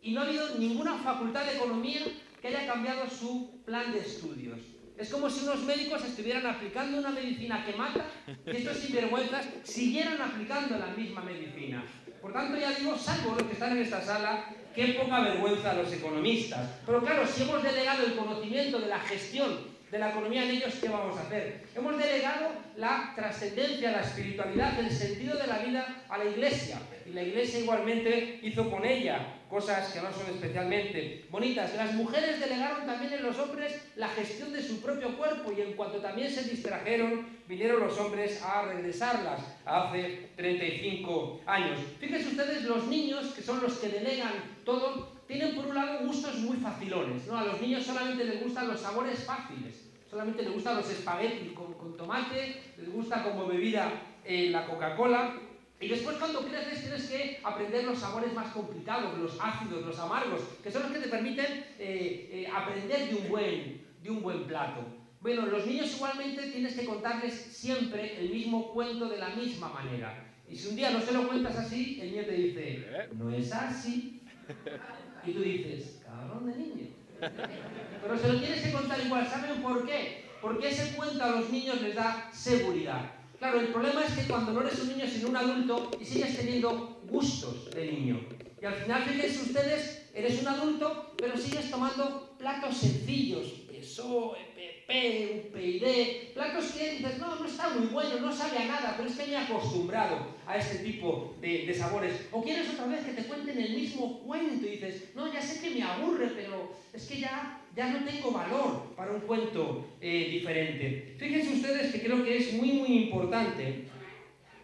y no ha habido ninguna facultad de economía que haya cambiado su plan de estudios. Es como si unos médicos estuvieran aplicando una medicina que mata y estos sinvergüenzas siguieran aplicando la misma medicina. Por tanto, ya digo, salvo los que están en esta sala, qué poca vergüenza a los economistas. Pero claro, si hemos delegado el conocimiento de la gestión de la economía en ellos, ¿qué vamos a hacer? Hemos delegado la trascendencia, la espiritualidad, el sentido de la vida a la Iglesia. Y la Iglesia igualmente hizo con ella cosas que no son especialmente bonitas. Las mujeres delegaron también en los hombres la gestión de su propio cuerpo y en cuanto también se distrajeron, vinieron los hombres a regresarlas hace 35 años. Fíjense ustedes, los niños, que son los que delegan todo, tienen por un lado gustos muy facilones, ¿no? A los niños solamente les gustan los sabores fáciles, solamente les gustan los espaguetis con tomate, les gusta como bebida la Coca-Cola. Y después cuando creces tienes que aprender los sabores más complicados, los ácidos, los amargos, que son los que te permiten aprender de un buen plato. Bueno, los niños igualmente tienes que contarles siempre el mismo cuento de la misma manera. Y si un día no se lo cuentas así, el niño te dice, no es así. Y tú dices, cabrón de niño. Pero se lo tienes que contar igual. ¿Saben por qué? Porque ese cuento a los niños les da seguridad. Claro, el problema es que cuando no eres un niño sino un adulto y sigues teniendo gustos de niño. Y al final, fíjense ustedes, eres un adulto, pero sigues tomando platos sencillos, PSOE, PP, UPyD, platos que dices, no está muy bueno, no sabe a nada, pero es que me he acostumbrado a este tipo de sabores. O quieres otra vez que te cuenten el mismo cuento y dices, no, ya sé que me aburre, pero es que ya no tengo valor para un cuento diferente. Fíjense ustedes que creo que es muy, muy importante.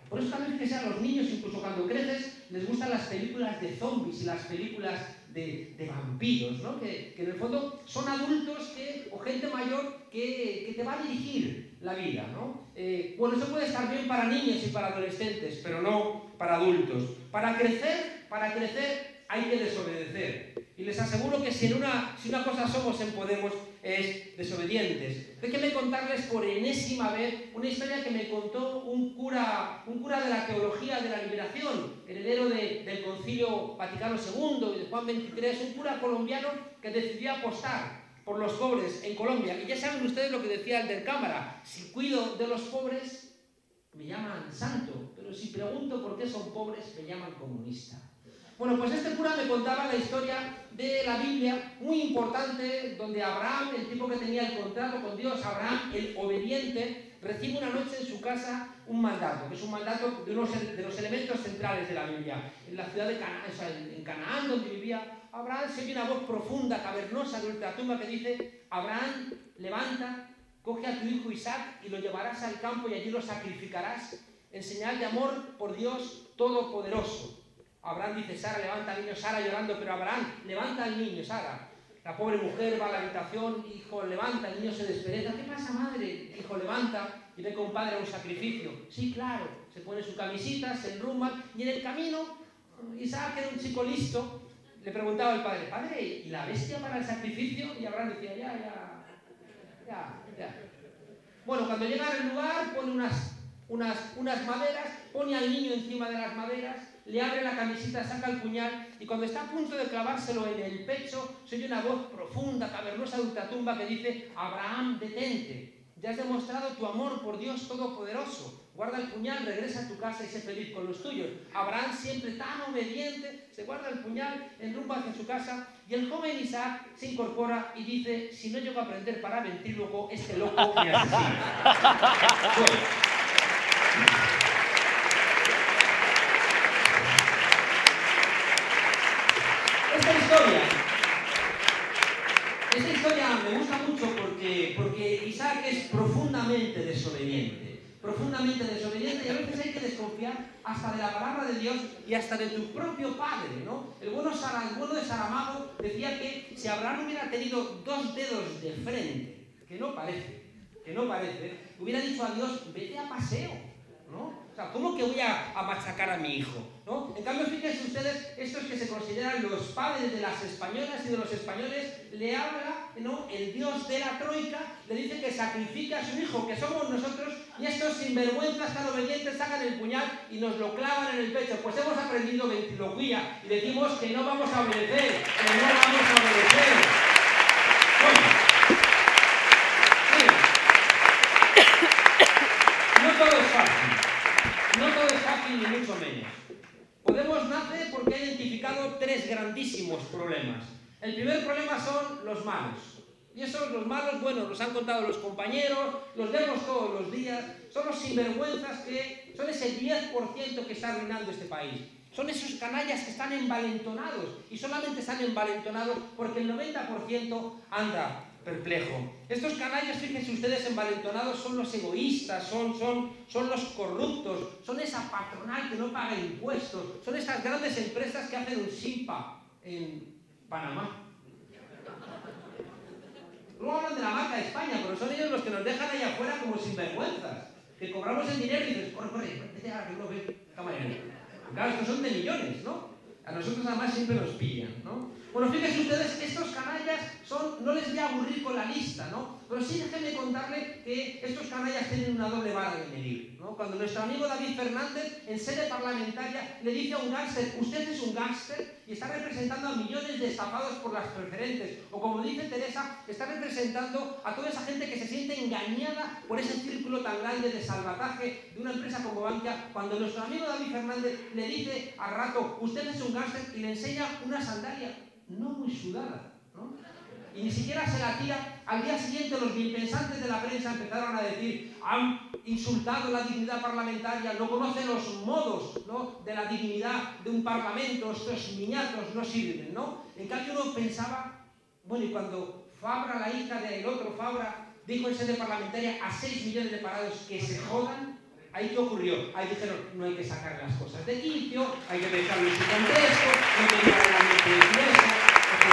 Por eso también fíjense a los niños, incluso cuando creces, les gustan las películas de zombies y las películas de vampiros, ¿no? Que en el fondo son adultos o gente mayor que te va a dirigir la vida, ¿no? Bueno, eso puede estar bien para niños y para adolescentes, pero no para adultos. Para crecer hay que desobedecer. Y les aseguro que si una cosa somos en Podemos es desobedientes. Déjenme contarles por enésima vez una historia que me contó un cura de la teología de la liberación, heredero del Concilio Vaticano II y de Juan XXIII, un cura colombiano que decidió apostar por los pobres en Colombia. Y ya saben ustedes lo que decía el del Cámara: si cuido de los pobres, me llaman santo, pero si pregunto por qué son pobres, me llaman comunista. Bueno, pues este cura me contaba la historia de la Biblia, muy importante, donde Abraham, el tipo que tenía el contrato con Dios, Abraham, el obediente, recibe una noche en su casa un mandato, que es un mandato de los elementos centrales de la Biblia. En la ciudad de Canaán, o sea, en Canaán, donde vivía Abraham, se oye una voz profunda, cavernosa, de ultratumba que dice: Abraham, levanta, coge a tu hijo Isaac y lo llevarás al campo y allí lo sacrificarás en señal de amor por Dios Todopoderoso. Abraham dice: Sara, levanta al niño. Sara llorando: pero Abraham, levanta al niño, Sara. La pobre mujer va a la habitación: hijo, levanta. El niño se despereza: ¿qué pasa, madre? Hijo, levanta. Y ve con padre a un sacrificio. Sí, claro. Se pone su camisita, se enrumba, y en el camino Isaac, que era un chico listo, le preguntaba al padre: padre, ¿y la bestia para el sacrificio? Y Abraham decía: ya. Bueno, cuando llega al lugar, pone unas maderas, pone al niño encima de las maderas, le abre la camisita, saca el puñal, y cuando está a punto de clavárselo en el pecho, se oye una voz profunda, cavernosa, de ultratumba que dice: Abraham, detente. Ya has demostrado tu amor por Dios Todopoderoso. Guarda el puñal, regresa a tu casa y sé feliz con los tuyos. Abraham, siempre tan obediente, se guarda el puñal, enrumba hacia su casa, y el joven Isaac se incorpora y dice: si no llego a aprender para ventríloco, este loco me asesina. Bueno. Esta historia me gusta mucho porque Isaac es profundamente desobediente, y a veces hay que desconfiar hasta de la palabra de Dios y hasta de tu propio padre, ¿no? El bueno de Saramago decía que si Abraham hubiera tenido 2 dedos de frente, que no parece, hubiera dicho a Dios: vete a paseo, ¿no? O sea, ¿cómo que voy a machacar a mi hijo? ¿No? En cambio, fíjense ustedes, estos que se consideran los padres de las españolas y de los españoles, le habla, ¿no?, el dios de la troika, le dice que sacrifica a su hijo, que somos nosotros, y estos sinvergüenzas tan obedientes sacan el puñal y nos lo clavan en el pecho. Pues hemos aprendido ventriloquía y decimos que no vamos a obedecer, Bueno, no todo es fácil, ni mucho menos. Podemos nacer porque ha identificado 3 grandísimos problemas. El primer problema son los malos. Y esos, los malos, bueno, los han contado los compañeros, los vemos todos los días. Son los sinvergüenzas que son ese 10% que está arruinando este país. Son esos canallas que están envalentonados. Y solamente están envalentonados porque el 90% anda perplejo. Estos canallas, fíjense ustedes, envalentonados, son los egoístas, son los corruptos, son esa patronal que no paga impuestos, son estas grandes empresas que hacen un SIMPA en Panamá. Luego hablan de la marca de España, pero son ellos los que nos dejan ahí afuera como sinvergüenzas, que cobramos el dinero y dices: corre, vete a que uno ve camarero. Claro, estos son de millones, ¿no? A nosotros además siempre nos pillan, ¿no? Bueno, fíjense ustedes, estos canallas no les voy a aburrir con la lista, ¿no? Pero sí déjenme contarle que estos canallas tienen una doble vara de medir, ¿no? Cuando nuestro amigo David Fernández, en sede parlamentaria, le dice a un gángster: usted es un gángster, y está representando a millones de estafados por las preferentes, o como dice Teresa, está representando a toda esa gente que se siente engañada por ese círculo tan grande de salvataje de una empresa como Bankia. Cuando nuestro amigo David Fernández le dice al rato: usted es un gángster, y le enseña una sandalia no muy sudada, ¿no? Y ni siquiera se la tira. Al día siguiente los bienpensantes de la prensa empezaron a decir: han insultado la dignidad parlamentaria, no conocen los modos, ¿no?, de la dignidad de un parlamento, estos niñatos no sirven, ¿no? En cambio uno pensaba, bueno, y cuando Fabra, la hija del otro Fabra, dijo en sede parlamentaria a 6 millones de parados que se jodan, ¿ahí qué ocurrió? Ahí dijeron: no hay que sacar las cosas de quicio, hay que pensarlo en su contexto, no hay que mirar la mente de iglesia, etc.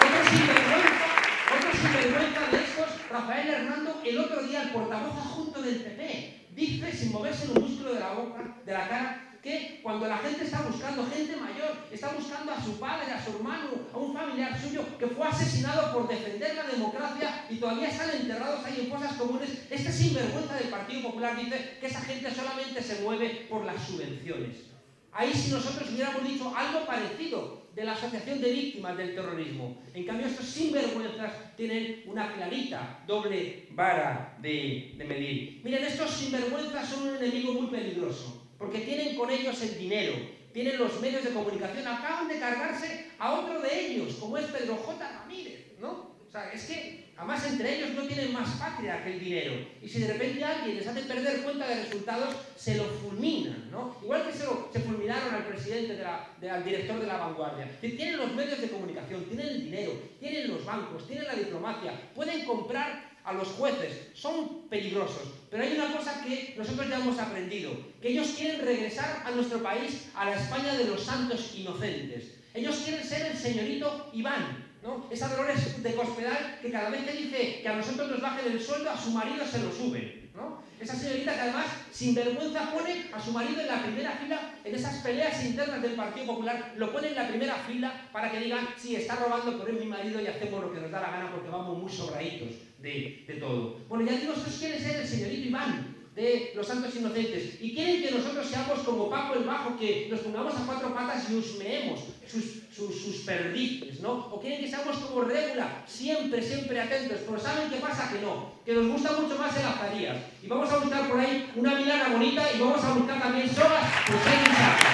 Otro sinvergüenza de estos, Rafael Hernando, el otro día, el portavoz adjunto del PP, dice, sin moverse un músculo de la boca, de la cara, que cuando la gente está buscando, gente mayor, está buscando a su padre, a su hermano, a un familiar suyo que fue asesinado por defender la democracia y todavía están enterrados ahí en fosas comunes, este sinvergüenza del Partido Popular dice que esa gente solamente se mueve por las subvenciones. Ahí si nosotros hubiéramos dicho algo parecido de la Asociación de Víctimas del Terrorismo. En cambio, estos sinvergüenzas tienen una clarita doble vara de medir. Miren, estos sinvergüenzas son un enemigo muy peligroso. porque tienen con ellos el dinero, tienen los medios de comunicación, acaban de cargarse a otro de ellos, como es Pedro J. Ramírez, ¿no? O sea, es que además entre ellos no tienen más patria que el dinero. Y si de repente alguien les hace perder cuenta de resultados, se lo fulminan, ¿no? Igual que se fulminaron al presidente, al director de La Vanguardia. Tienen los medios de comunicación, tienen el dinero, tienen los bancos, tienen la diplomacia, pueden comprar a los jueces, son peligrosos. Pero hay una cosa que nosotros ya hemos aprendido, que ellos quieren regresar a nuestro país, a la España de los santos inocentes. Ellos quieren ser el señorito Iván, ¿no? Esa Dolores de Cospedal que cada vez que dice que a nosotros nos bajen el sueldo, a su marido se lo suben, ¿no? Esa señorita que además, sin vergüenza, pone a su marido en la primera fila en esas peleas internas del Partido Popular, lo pone en la primera fila para que digan, sí, está robando, pero es mi marido y hacemos lo que nos da la gana porque vamos muy sobraditos de todo. Bueno, ya digo, estos quieren ser el señorito Iván de los santos inocentes y quieren que nosotros seamos como Paco el Bajo, que nos pongamos a cuatro patas y husmeemos sus perdices, ¿no? O quieren que seamos como Régula, siempre, siempre atentos, pero ¿saben qué pasa? Que no, que nos gusta mucho más el Azarías. Y vamos a buscar por ahí una milana bonita y vamos a buscar también sogas, pues hay un saco.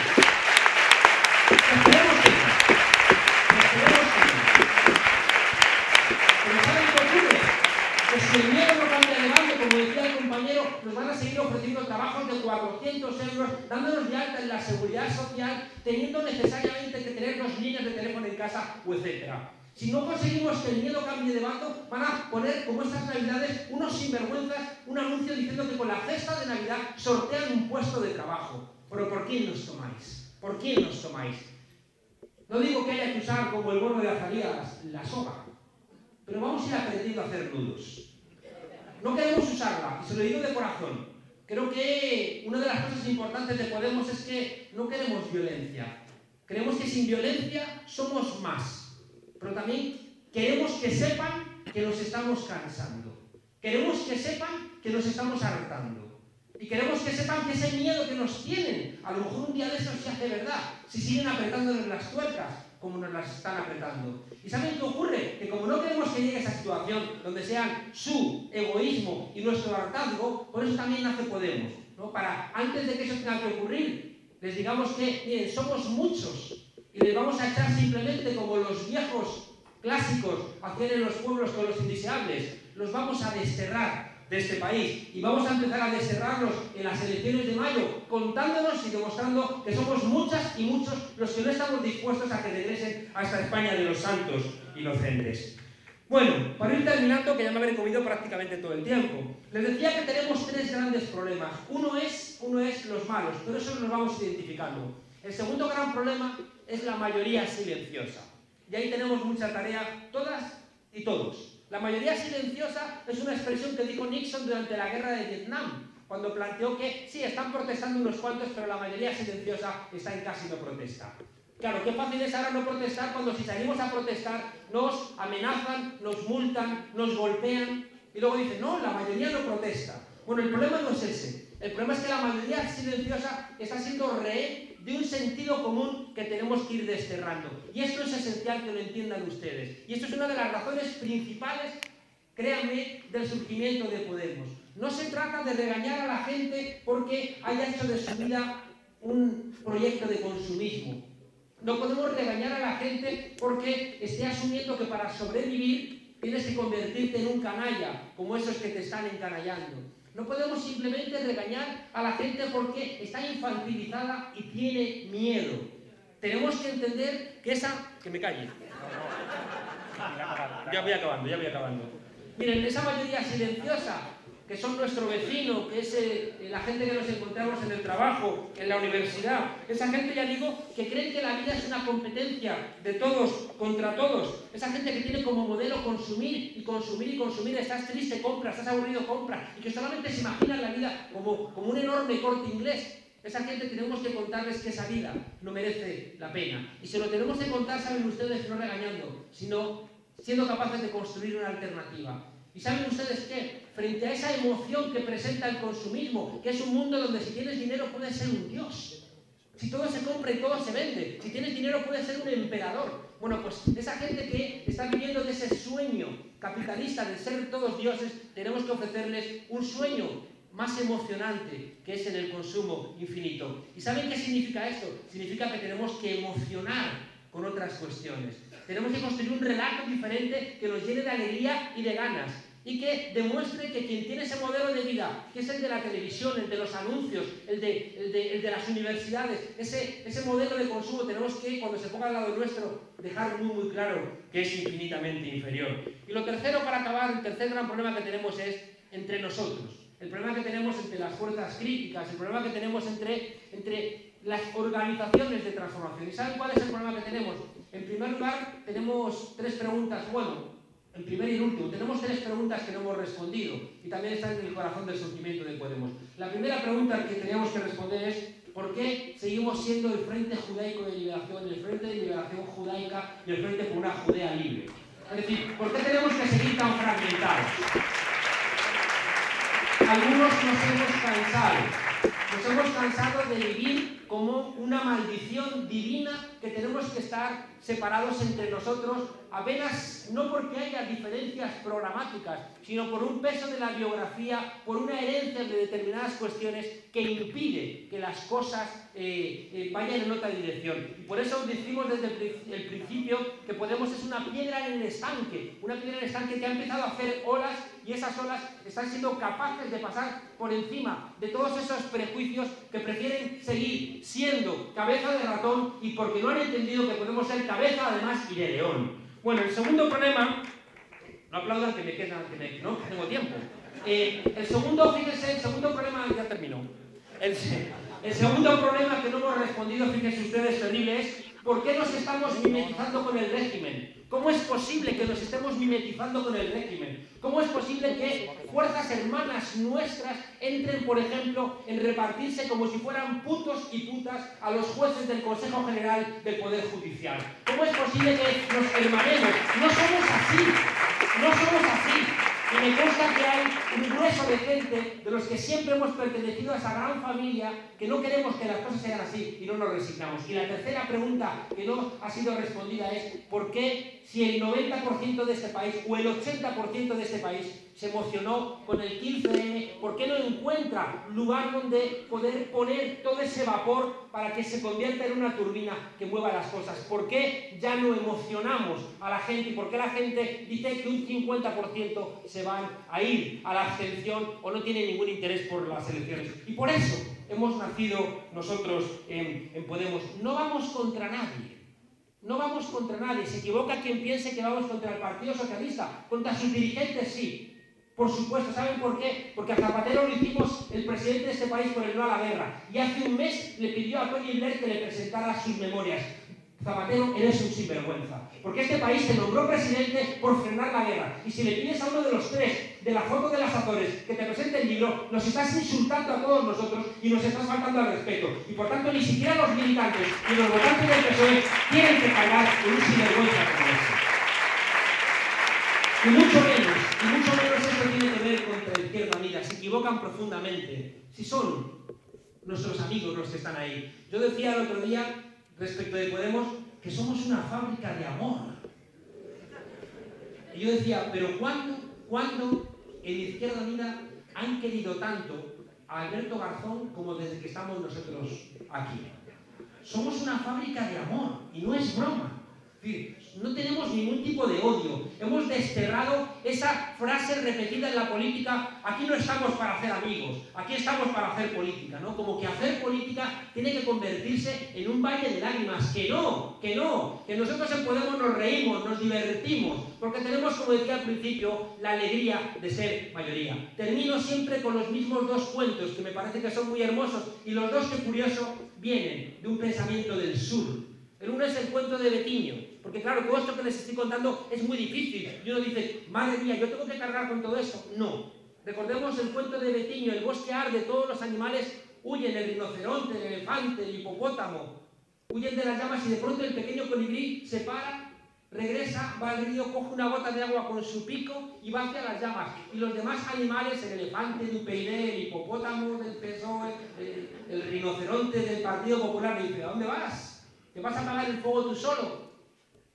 Esperemos que no. Pero ¿saben qué ocurre? Que si el miedo no cambia de bando, como decía el compañero, nos van a seguir ofreciendo trabajos de 400 euros, dándonos de alta en la seguridad social, teniendo necesariamente que tener 2 líneas de teléfono en casa, etc. Si no conseguimos que el miedo cambie de bando, van a poner, como estas navidades, unos sinvergüenzas, un anuncio diciendo que con la cesta de Navidad sortean un puesto de trabajo. Pero ¿por quién nos tomáis? ¿Por quién nos tomáis? No digo que haya que usar, como el bono de Azarías, la soga, pero vamos a ir aprendiendo a hacer nudos. No queremos usarla, y se lo digo de corazón. Creo que una de las cosas importantes de Podemos es que no queremos violencia. Creemos que sin violencia somos más. Pero también queremos que sepan que nos estamos cansando. Queremos que sepan que nos estamos hartando. Y queremos que sepan que ese miedo que nos tienen, a lo mejor un día de estos se hace verdad, si siguen apretándonos las tuercas, como nos las están apretando. ¿Y saben qué ocurre? Que como no queremos que llegue esa situación donde sean su egoísmo y nuestro hartazgo, por eso también nace Podemos, ¿no? Para, antes de que eso tenga que ocurrir, les digamos que, miren, somos muchos y les vamos a echar simplemente como los viejos clásicos hacían en los pueblos con los indeseables, los vamos a desterrar de este país y vamos a empezar a desterrarlos en las elecciones de mayo, contándonos y demostrando que somos muchas y muchos los que no estamos dispuestos a que regresen a esta España de los santos inocentes. Bueno, para ir terminando, que ya me habré comido prácticamente todo el tiempo, les decía que tenemos 3 grandes problemas. Uno es los malos, pero eso los vamos identificando. El segundo gran problema es la mayoría silenciosa. Y ahí tenemos mucha tarea, todas y todos. La mayoría silenciosa es una expresión que dijo Nixon durante la guerra de Vietnam, cuando planteó que sí, están protestando unos cuantos, pero la mayoría silenciosa está en casi no protesta. Claro, qué fácil es ahora no protestar cuando si salimos a protestar nos amenazan, nos multan, nos golpean y luego dicen, no, la mayoría no protesta. Bueno, el problema no es ese. El problema es que la mayoría silenciosa está siendo rehén de un sentido común que tenemos que ir desterrando. Y esto es esencial que lo entiendan ustedes. Y esto es una de las razones principales, créanme, del surgimiento de Podemos. No se trata de regañar a la gente porque haya hecho de su vida un proyecto de consumismo. No podemos regañar a la gente porque esté asumiendo que para sobrevivir tienes que convertirte en un canalla, como esos que te están encanallando. No podemos simplemente regañar a la gente porque está infantilizada y tiene miedo. Tenemos que entender que esa... Que me calle. Ya voy acabando. Miren, esa mayoría silenciosa, que son nuestro vecino, que es la gente que nos encontramos en el trabajo, en la universidad, esa gente, ya digo, que creen que la vida es una competencia de todos contra todos, esa gente que tiene como modelo consumir y consumir y consumir, estás triste, compra, estás aburrido, compra, y que solamente se imaginan la vida como un enorme Corte Inglés. Esa gente tenemos que contarles que esa vida no merece la pena. Y se lo tenemos que contar, saben ustedes, no regañando, sino siendo capaces de construir una alternativa. ¿Y saben ustedes qué? Frente a esa emoción que presenta el consumismo, que es un mundo donde si tienes dinero puedes ser un dios, si todo se compra y todo se vende, si tienes dinero puedes ser un emperador. Bueno, pues esa gente que está viviendo de ese sueño capitalista de ser todos dioses, tenemos que ofrecerles un sueño más emocionante que es en el consumo infinito. ¿Y saben qué significa esto? Significa que tenemos que emocionar con otras cuestiones. Tenemos que construir un relato diferente que nos llene de alegría y de ganas y que demuestre que quien tiene ese modelo de vida, que es el de la televisión, el de los anuncios, el de las universidades, ese modelo de consumo tenemos que, cuando se ponga al lado nuestro, dejar muy claro que es infinitamente inferior. Y lo tercero, para acabar, el tercer gran problema que tenemos es entre nosotros. El problema que tenemos entre las fuerzas críticas, el problema que tenemos entre las organizaciones de transformación. ¿Y saben cuál es el problema que tenemos? En primer lugar, tenemos tres preguntas, bueno, en primer y en último, tenemos tres preguntas que no hemos respondido y también están en el corazón del surgimiento de Podemos. La primera pregunta que teníamos que responder es ¿por qué seguimos siendo el Frente Judaico de Liberación, el Frente de Liberación Judaica y el Frente por una Judea Libre? Es decir, ¿por qué tenemos que seguir tan fragmentados? Algunos nos hemos cansado de vivir como una maldición divina, que tenemos que estar separados entre nosotros, apenas no porque haya diferencias programáticas, sino por un peso de la biografía, por una herencia de determinadas cuestiones que impide que las cosas vayan en otra dirección. Y por eso decimos desde el principio que Podemos es una piedra en el estanque que ha empezado a hacer olas, y esas olas están siendo capaces de pasar por encima de todos esos prejuicios que prefieren seguir siendo cabeza de ratón y porque no han entendido que podemos ser cabeza además y de león. Bueno, el segundo problema, no aplaudan que me queda, no tengo tiempo. El segundo problema, ya terminó. El segundo problema que no hemos respondido, fíjense ustedes, terrible, es ¿por qué nos estamos mimetizando con el régimen? ¿Cómo es posible que nos estemos mimetizando con el régimen? ¿Cómo es posible que fuerzas hermanas nuestras entren, por ejemplo, en repartirse como si fueran putos y putas a los jueces del Consejo General del Poder Judicial? ¿Cómo es posible que nos hermanemos? No somos así, no somos así. Y me consta que hay un grueso de gente de los que siempre hemos pertenecido a esa gran familia que no queremos que las cosas sean así y no nos resignamos. Y la tercera pregunta que no ha sido respondida es ¿por qué, si el 90% de este país o el 80% de este país se emocionó con el 15M, ¿por qué no encuentra lugar donde poder poner todo ese vapor para que se convierta en una turbina que mueva las cosas? ¿Por qué ya no emocionamos a la gente? ¿Y por qué la gente dice que un 50% se van a ir a la abstención o no tienen ningún interés por las elecciones? Y por eso hemos nacido nosotros en Podemos. No vamos contra nadie. No vamos contra nadie. Se equivoca quien piense que vamos contra el Partido Socialista. Contra sus dirigentes sí. Por supuesto, ¿saben por qué? Porque a Zapatero lo hicimos el presidente de este país por el no a la guerra. Y hace un mes le pidió a Tony Blair que le presentara sus memorias. Zapatero, eres un sinvergüenza. Porque este país te nombró presidente por frenar la guerra. Y si le pides a uno de los tres, de la foto de las Azores, que te presente el libro, nos estás insultando a todos nosotros y nos estás faltando al respeto. Y por tanto, ni siquiera los militantes ni los votantes del PSOE tienen que callar en un sinvergüenza como este. Y mucho menos esto tiene que ver contra Izquierda Unida. Se equivocan profundamente. Si son nuestros amigos los que están ahí. Yo decía el otro día, respecto de Podemos, que somos una fábrica de amor. Y yo decía, pero ¿cuándo en Izquierda Unida han querido tanto a Alberto Garzón como desde que estamos nosotros aquí? Somos una fábrica de amor, y no es broma. Es decir, no tenemos ningún tipo de odio. Hemos desterrado esa frase repetida en la política: aquí no estamos para hacer amigos, aquí estamos para hacer política, ¿no? Como que hacer política tiene que convertirse en un valle de lágrimas. Que nosotros en Podemos nos reímos, nos divertimos, porque tenemos, como decía al principio, la alegría de ser mayoría. Termino siempre con los mismos dos cuentos que me parece que son muy hermosos, y los dos, que curioso, vienen de un pensamiento del sur. El uno es el cuento de Betiño, porque claro, todo esto que les estoy contando es muy difícil. Y uno dice, madre mía, ¿yo tengo que cargar con todo esto? No. Recordemos el cuento de Betiño: el bosque arde, todos los animales huyen, el rinoceronte, el elefante, el hipopótamo, huyen de las llamas, y de pronto el pequeño colibrí se para, regresa, va al río, coge una gota de agua con su pico y va hacia las llamas. Y los demás animales, el elefante de UPyD, el hipopótamo del PSOE, el rinoceronte del Partido Popular, le dice, ¿a dónde vas? ¿Te vas a apagar el fuego tú solo?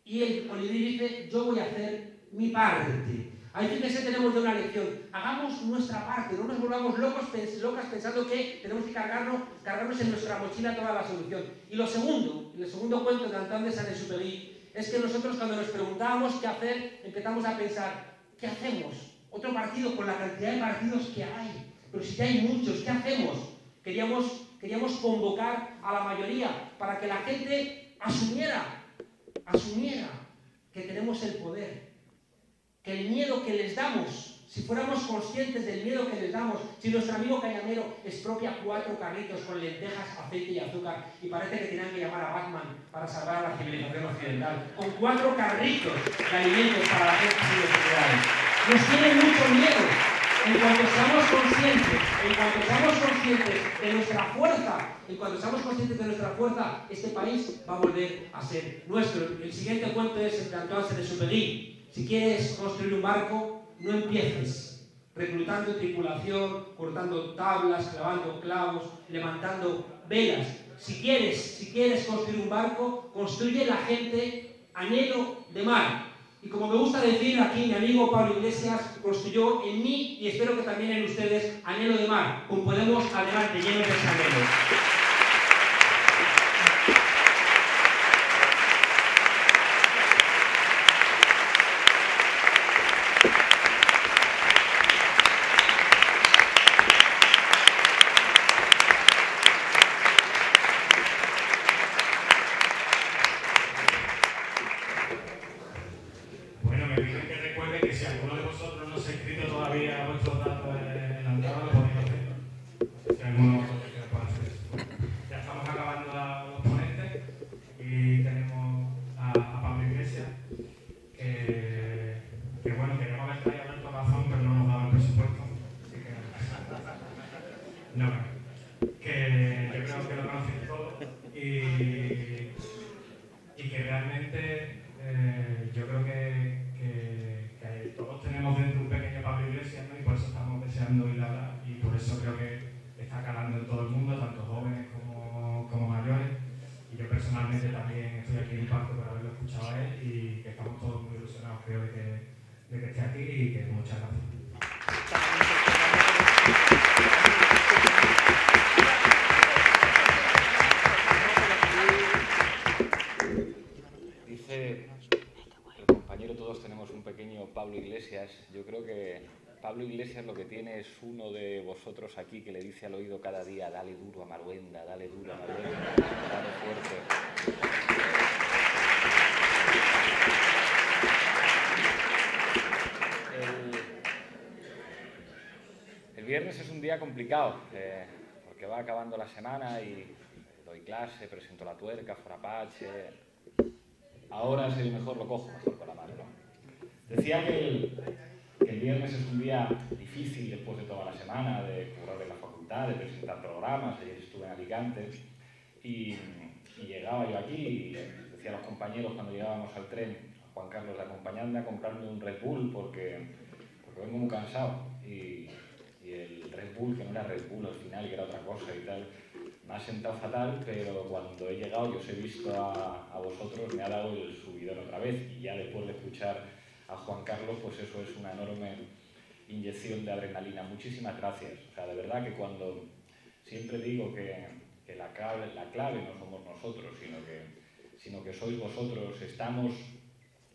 Y el colibrí dice, yo voy a hacer mi parte. Ahí fíjense, tenemos de una lección. Hagamos nuestra parte, no nos volvamos locas pensando que tenemos que cargarnos en nuestra mochila toda la solución. Y el segundo cuento de Antoine de Saint-Exupéry es que nosotros cuando nos preguntábamos qué hacer, empezamos a pensar, ¿qué hacemos? Otro partido con la cantidad de partidos que hay. Pero si ya hay muchos, ¿qué hacemos? Queríamos convocar a la mayoría para que la gente asumiera que tenemos el poder. Que el miedo que les damos, si fuéramos conscientes del miedo que les damos, si nuestro amigo Cañamero expropia 4 carritos con lentejas, aceite y azúcar y parece que tenían que llamar a Batman para salvar a la civilización occidental, con 4 carritos de alimentos para la gente sin necesidades. Nos tiene mucho miedo. En cuanto seamos conscientes de nuestra fuerza, este país va a volver a ser nuestro. El siguiente cuento es el de Antoine Saint-Exupéry. Si quieres construir un barco, no empieces reclutando tripulación, cortando tablas, clavando clavos, levantando velas. Si quieres construir un barco, construye la gente anhelo de mar. Y como me gusta decir aquí mi amigo Pablo Iglesias, construyó en mí y espero que también en ustedes anhelo de mar. Como podemos adelante, llenos de ese anhelo.
Yo creo que Pablo Iglesias lo que tiene es uno de vosotros aquí que le dice al oído cada día: dale duro a Maruenda, dale duro a Maruenda, dale fuerte. El viernes es un día complicado porque va acabando la semana y doy clase, presento la tuerca, forapache. Ahora si mejor lo cojo mejor con la mano, ¿no? Decía que el viernes es un día difícil después de toda la semana, de currar en la facultad, de presentar programas. Ayer estuve en Alicante y llegaba yo aquí y decía a los compañeros cuando llegábamos al tren, a Juan Carlos, de acompañarme a comprarme un Red Bull porque vengo muy cansado. Y el Red Bull, que no era Red Bull al final, que era otra cosa y tal, me ha sentado fatal, pero cuando he llegado y os he visto a vosotros, me ha dado el subidón otra vez. Y ya después de escuchar a Juan Carlos, pues eso es una enorme inyección de adrenalina. Muchísimas gracias. O sea, de verdad que cuando siempre digo que la clave no somos nosotros, sino que sois vosotros, estamos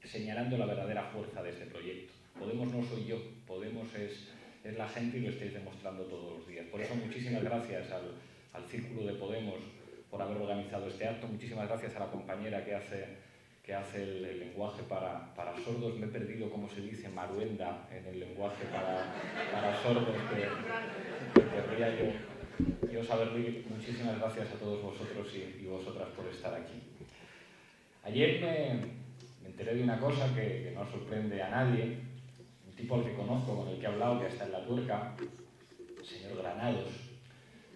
señalando la verdadera fuerza de este proyecto. Podemos no soy yo, Podemos es la gente y lo estáis demostrando todos los días. Por eso muchísimas gracias al Círculo de Podemos por haber organizado este acto. Muchísimas gracias a la compañera que hace el lenguaje para sordos. Me he perdido cómo se dice Maruenda en el lenguaje para sordos, que querría yo saberlo. Muchísimas gracias a todos vosotros y vosotras por estar aquí. Ayer me enteré de una cosa que no sorprende a nadie, un tipo al que conozco, con el que he hablado, que está en la tuerca, el señor Granados.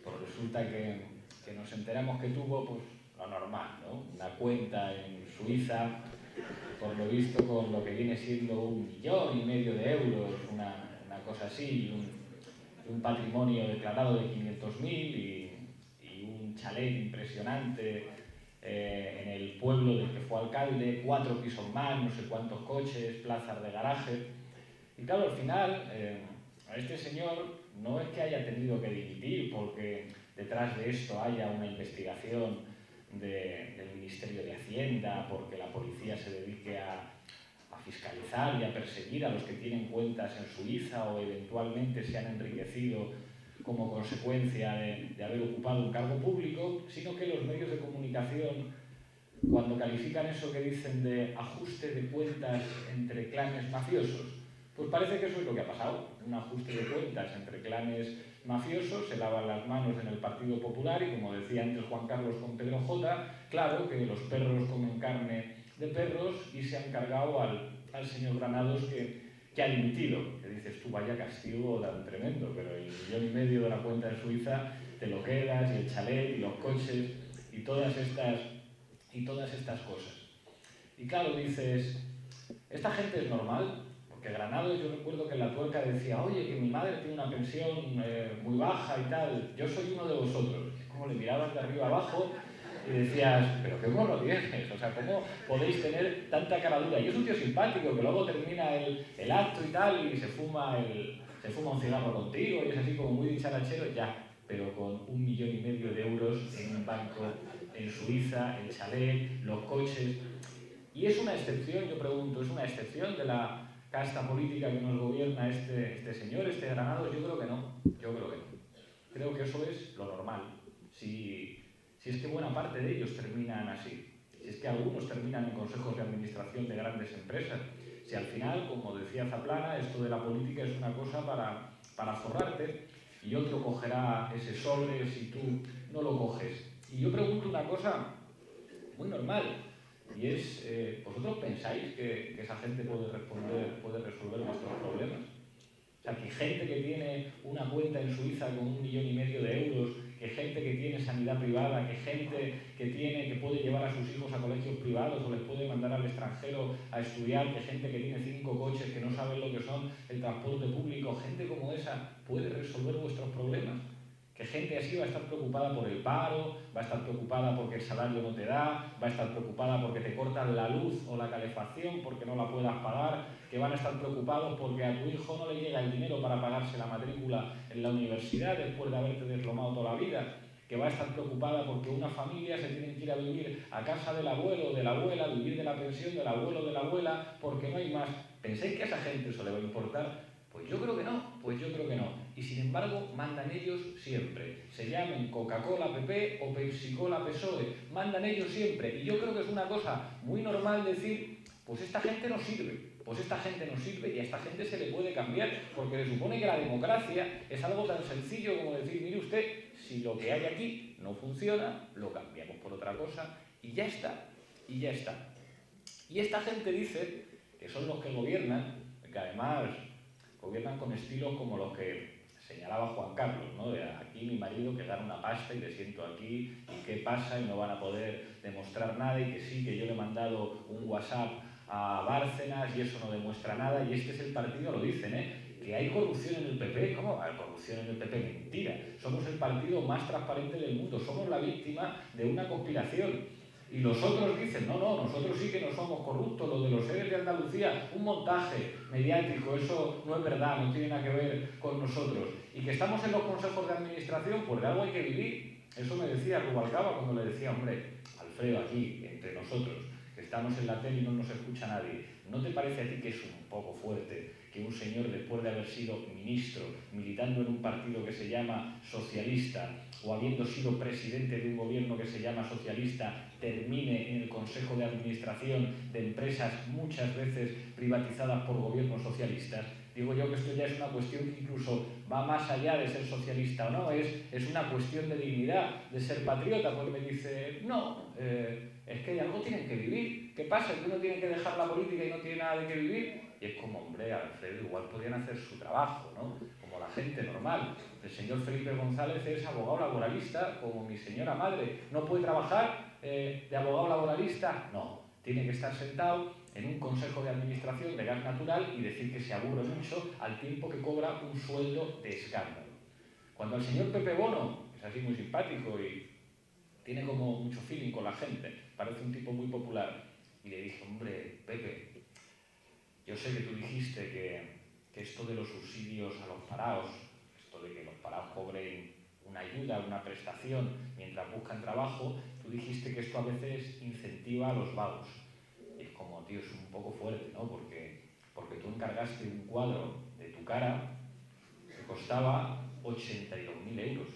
Pues resulta que nos enteramos que tuvo, pues, lo normal, ¿no? Una cuenta en Suiza, por lo visto con lo que viene siendo 1,5 millones de euros, una cosa así, un patrimonio declarado de 500.000 y un chalet impresionante en el pueblo del que fue alcalde, 4 pisos más, no sé cuántos coches, plazas de garaje. Y claro, al final, a este señor no es que haya tenido que dimitir porque detrás de esto haya una investigación del Ministerio de Hacienda, porque la policía se dedique a fiscalizar y a perseguir a los que tienen cuentas en Suiza o eventualmente se han enriquecido como consecuencia de haber ocupado un cargo público, sino que los medios de comunicación, cuando califican eso que dicen de ajuste de cuentas entre clanes mafiosos, pues parece que eso es lo que ha pasado, un ajuste de cuentas entre clanes mafiosos, se lavan las manos en el Partido Popular y, como decía antes Juan Carlos con Pedro J, claro que los perros comen carne de perros y se han cargado al señor Granados que ha dimitido. Que dices tú, vaya castigo tan tremendo, pero el 1,5 millón de la cuenta en Suiza te lo quedas, y el chalet, y los coches, y todas estas cosas. Y claro, dices, ¿esta gente es normal? Porque Granados, yo recuerdo que en la tuerca decía, oye, que mi madre tiene una pensión muy baja y tal, yo soy uno de vosotros. Es como le mirabas de arriba abajo y decías, pero qué morro tienes, o sea, ¿cómo podéis tener tanta cara dura? Y es un tío simpático que luego termina el acto y tal y se fuma un cigarro contigo y es así como muy dicharachero, ya, pero con 1,5 millón de euros en un banco en Suiza, el chalet, los coches. Y es una excepción, yo pregunto, ¿es una excepción de la casta política que nos gobierna este señor, este Granados? Yo creo que no, Creo que eso es lo normal. Si es que buena parte de ellos terminan así, si es que algunos terminan en consejos de administración de grandes empresas, si al final, como decía Zaplana, esto de la política es una cosa para forrarte y otro cogerá ese sobre si tú no lo coges. Y yo pregunto una cosa muy normal, y es, ¿vosotros pensáis que esa gente puede resolver vuestros problemas? O sea, que gente que tiene una cuenta en Suiza con 1,5 millón de euros, que gente que tiene sanidad privada, que gente que puede llevar a sus hijos a colegios privados o les puede mandar al extranjero a estudiar, que gente que tiene 5 coches que no saben lo que son el transporte público, gente como esa puede resolver vuestros problemas. Que gente así va a estar preocupada por el paro, va a estar preocupada porque el salario no te da, va a estar preocupada porque te cortan la luz o la calefacción porque no la puedas pagar, que van a estar preocupados porque a tu hijo no le llega el dinero para pagarse la matrícula en la universidad después de haberte deslomado toda la vida, que va a estar preocupada porque una familia se tiene que ir a vivir a casa del abuelo o de la abuela, vivir de la pensión del abuelo o de la abuela porque no hay más. ¿Pensáis que a esa gente eso le va a importar? Pues yo creo que no, Y sin embargo, mandan ellos siempre. Se llamen Coca-Cola PP o Pepsi-Cola PSOE. Mandan ellos siempre. Y yo creo que es una cosa muy normal decir, pues esta gente no sirve. Y a esta gente se le puede cambiar. Porque se supone que la democracia es algo tan sencillo como decir, mire usted, si lo que hay aquí no funciona, lo cambiamos por otra cosa y ya está. Y esta gente dice que son los que gobiernan, que además gobiernan con estilos como los que señalaba Juan Carlos, ¿no? De aquí mi marido que gana una pasta y le siento aquí y qué pasa y no van a poder demostrar nada y que sí, que yo le he mandado un WhatsApp a Bárcenas y eso no demuestra nada y este es el partido, lo dicen, que hay corrupción en el PP. ¿Cómo hay corrupción en el PP? Mentira. Somos el partido más transparente del mundo, somos la víctima de una conspiración. Y los otros dicen, no, nosotros sí que no somos corruptos, lo de los seres de Andalucía, un montaje mediático, eso no es verdad, no tiene nada que ver con nosotros. Y que estamos en los consejos de administración, pues de algo hay que vivir. Eso me decía Rubalcaba cuando le decía, hombre, Alfredo, aquí, entre nosotros, que estamos en la tele y no nos escucha nadie, ¿no te parece a ti que es un poco fuerte que un señor, después de haber sido ministro, militando en un partido que se llama socialista, o habiendo sido presidente de un gobierno que se llama socialista, termine en el Consejo de Administración de empresas muchas veces privatizadas por gobiernos socialistas? Digo yo que esto ya es una cuestión que incluso va más allá de ser socialista o no, es una cuestión de dignidad, de ser patriota, porque me dice, no, es que algo tienen que vivir. ¿Qué pasa? ¿Que uno tiene que dejar la política y no tiene nada de qué vivir? Y es como, hombre, Alfredo, igual podrían hacer su trabajo, ¿no? Como la gente normal. El señor Felipe González es abogado laboralista, como mi señora madre. ¿No puede trabajar de abogado laboralista? No, tiene que estar sentado en un consejo de administración de gas natural y decir que se aburre mucho al tiempo que cobra un sueldo de escándalo. Cuando el señor Pepe Bono, que es así muy simpático y tiene como mucho feeling con la gente, parece un tipo muy popular, y le dije, hombre, Pepe, yo sé que tú dijiste que esto de los subsidios a los parados, esto de que los parados cobren una ayuda, una prestación mientras buscan trabajo, tú dijiste que esto a veces incentiva a los vagos. Y es como, tío, es un poco fuerte, ¿no? Porque tú encargaste un cuadro de tu cara que costaba 82.000 euros.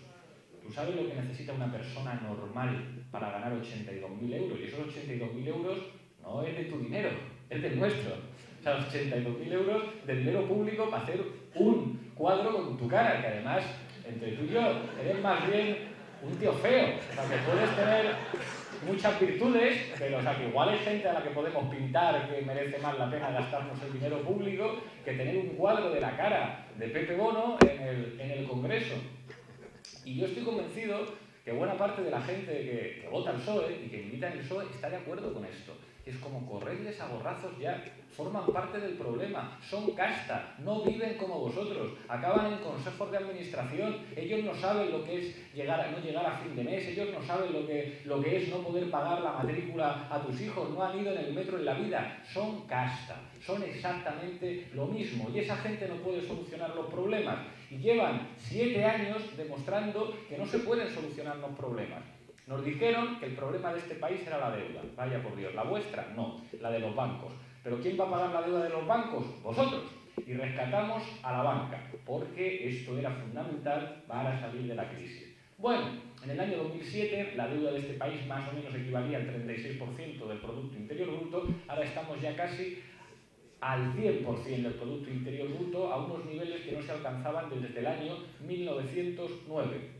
¿Tú sabes lo que necesita una persona normal para ganar 82.000 euros? Y esos 82.000 euros no es de tu dinero, es del nuestro. O sea, 82.000 euros del dinero público para hacer un cuadro con tu cara, que además, entre tú y yo, eres más bien un tío feo. O sea, que puedes tener muchas virtudes, pero o sea, que igual hay gente a la que podemos pintar que merece más la pena gastarnos el dinero público que tener un cuadro de la cara de Pepe Bono en el Congreso. Y yo estoy convencido que buena parte de la gente que vota al PSOE y que milita en el PSOE está de acuerdo con esto. Es como correrles a borrazos ya, forman parte del problema, son casta, no viven como vosotros, acaban en consejos de administración, ellos no saben lo que es no llegar a fin de mes, ellos no saben lo que es no poder pagar la matrícula a tus hijos, no han ido en el metro en la vida, son casta, son exactamente lo mismo y esa gente no puede solucionar los problemas y llevan 7 años demostrando que no se pueden solucionar los problemas. Nos dijeron que el problema de este país era la deuda. Vaya por Dios, ¿la vuestra? No, la de los bancos. ¿Pero quién va a pagar la deuda de los bancos? Vosotros. Y rescatamos a la banca, porque esto era fundamental para salir de la crisis. Bueno, en el año 2007 la deuda de este país más o menos equivalía al 36% del Producto Interior Bruto, ahora estamos ya casi al 100% del Producto Interior Bruto, a unos niveles que no se alcanzaban desde el año 1909.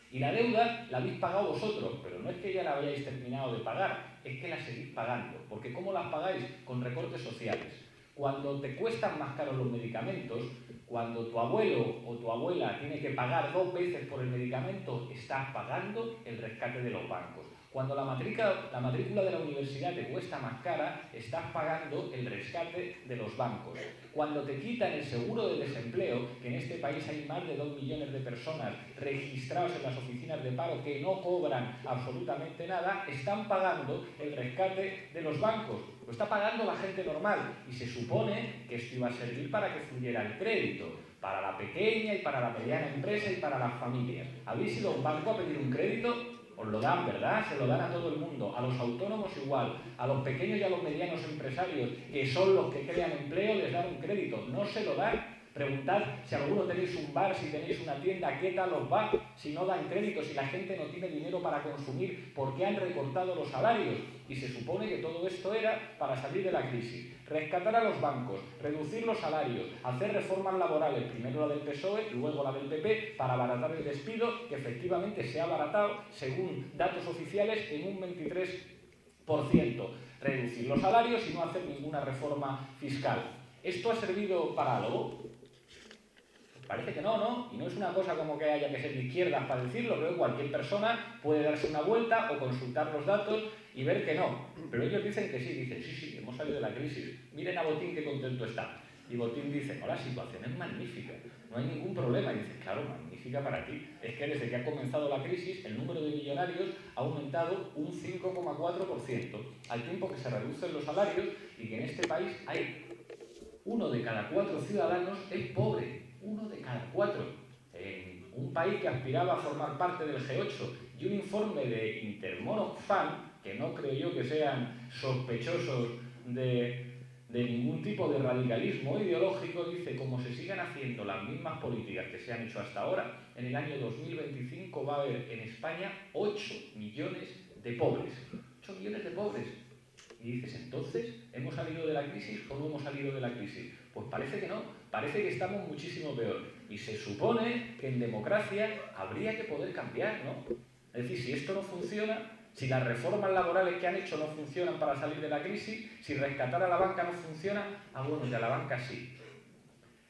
Y la deuda la habéis pagado vosotros, pero no es que ya la hayáis terminado de pagar, es que la seguís pagando. Porque ¿cómo las pagáis? Con recortes sociales. Cuando te cuestan más caros los medicamentos, cuando tu abuelo o tu abuela tiene que pagar 2 veces por el medicamento, estás pagando el rescate de los bancos. Cuando la matrícula de la universidad te cuesta más cara, estás pagando el rescate de los bancos. Cuando te quitan el seguro de desempleo, que en este país hay más de 2 millones de personas registrados en las oficinas de paro que no cobran absolutamente nada, están pagando el rescate de los bancos. Lo está pagando la gente normal y se supone que esto iba a servir para que fluyera el crédito, para la pequeña y para la mediana empresa y para las familias. ¿Habéis ido a un banco a pedir un crédito? Os lo dan, ¿verdad? Se lo dan a todo el mundo, a los autónomos igual, a los pequeños y a los medianos empresarios, que son los que crean empleo, les dan un crédito. No se lo dan. Preguntad si alguno tenéis un bar, si tenéis una tienda, ¿qué tal os va? Si no dan crédito, si la gente no tiene dinero para consumir, ¿por qué han recortado los salarios? Y se supone que todo esto era para salir de la crisis. Rescatar a los bancos, reducir los salarios, hacer reformas laborales, primero la del PSOE, luego la del PP, para abaratar el despido, que efectivamente se ha abaratado, según datos oficiales, en un 23%. Reducir los salarios y no hacer ninguna reforma fiscal. ¿Esto ha servido para algo? Parece que no, ¿no? Y no es una cosa como que haya que ser de izquierdas para decirlo, creo que cualquier persona puede darse una vuelta o consultar los datos y ver que no. Pero ellos dicen que sí, sí, hemos salido de la crisis. Miren a Botín qué contento está. Y Botín dice, no, la situación es magnífica, no hay ningún problema. Y dice, claro, magnífica para ti. Es que desde que ha comenzado la crisis, el número de millonarios ha aumentado un 5,4%, al tiempo que se reducen los salarios y que en este país hay 1 de cada 4 ciudadanos es pobre. 1 de cada 4. En un país que aspiraba a formar parte del G8 y un informe de Intermón-Oxfam, que no creo yo que sean sospechosos de ningún tipo de radicalismo ideológico, dice, como se sigan haciendo las mismas políticas que se han hecho hasta ahora, en el año 2025 va a haber en España 8 millones de pobres. 8 millones de pobres. Y dices, entonces, ¿hemos salido de la crisis o no hemos salido de la crisis? Pues parece que no, parece que estamos muchísimo peor. Y se supone que en democracia habría que poder cambiar, ¿no? Es decir, si esto no funciona, si las reformas laborales que han hecho no funcionan para salir de la crisis, si rescatar a la banca no funciona, bueno, y a la banca sí.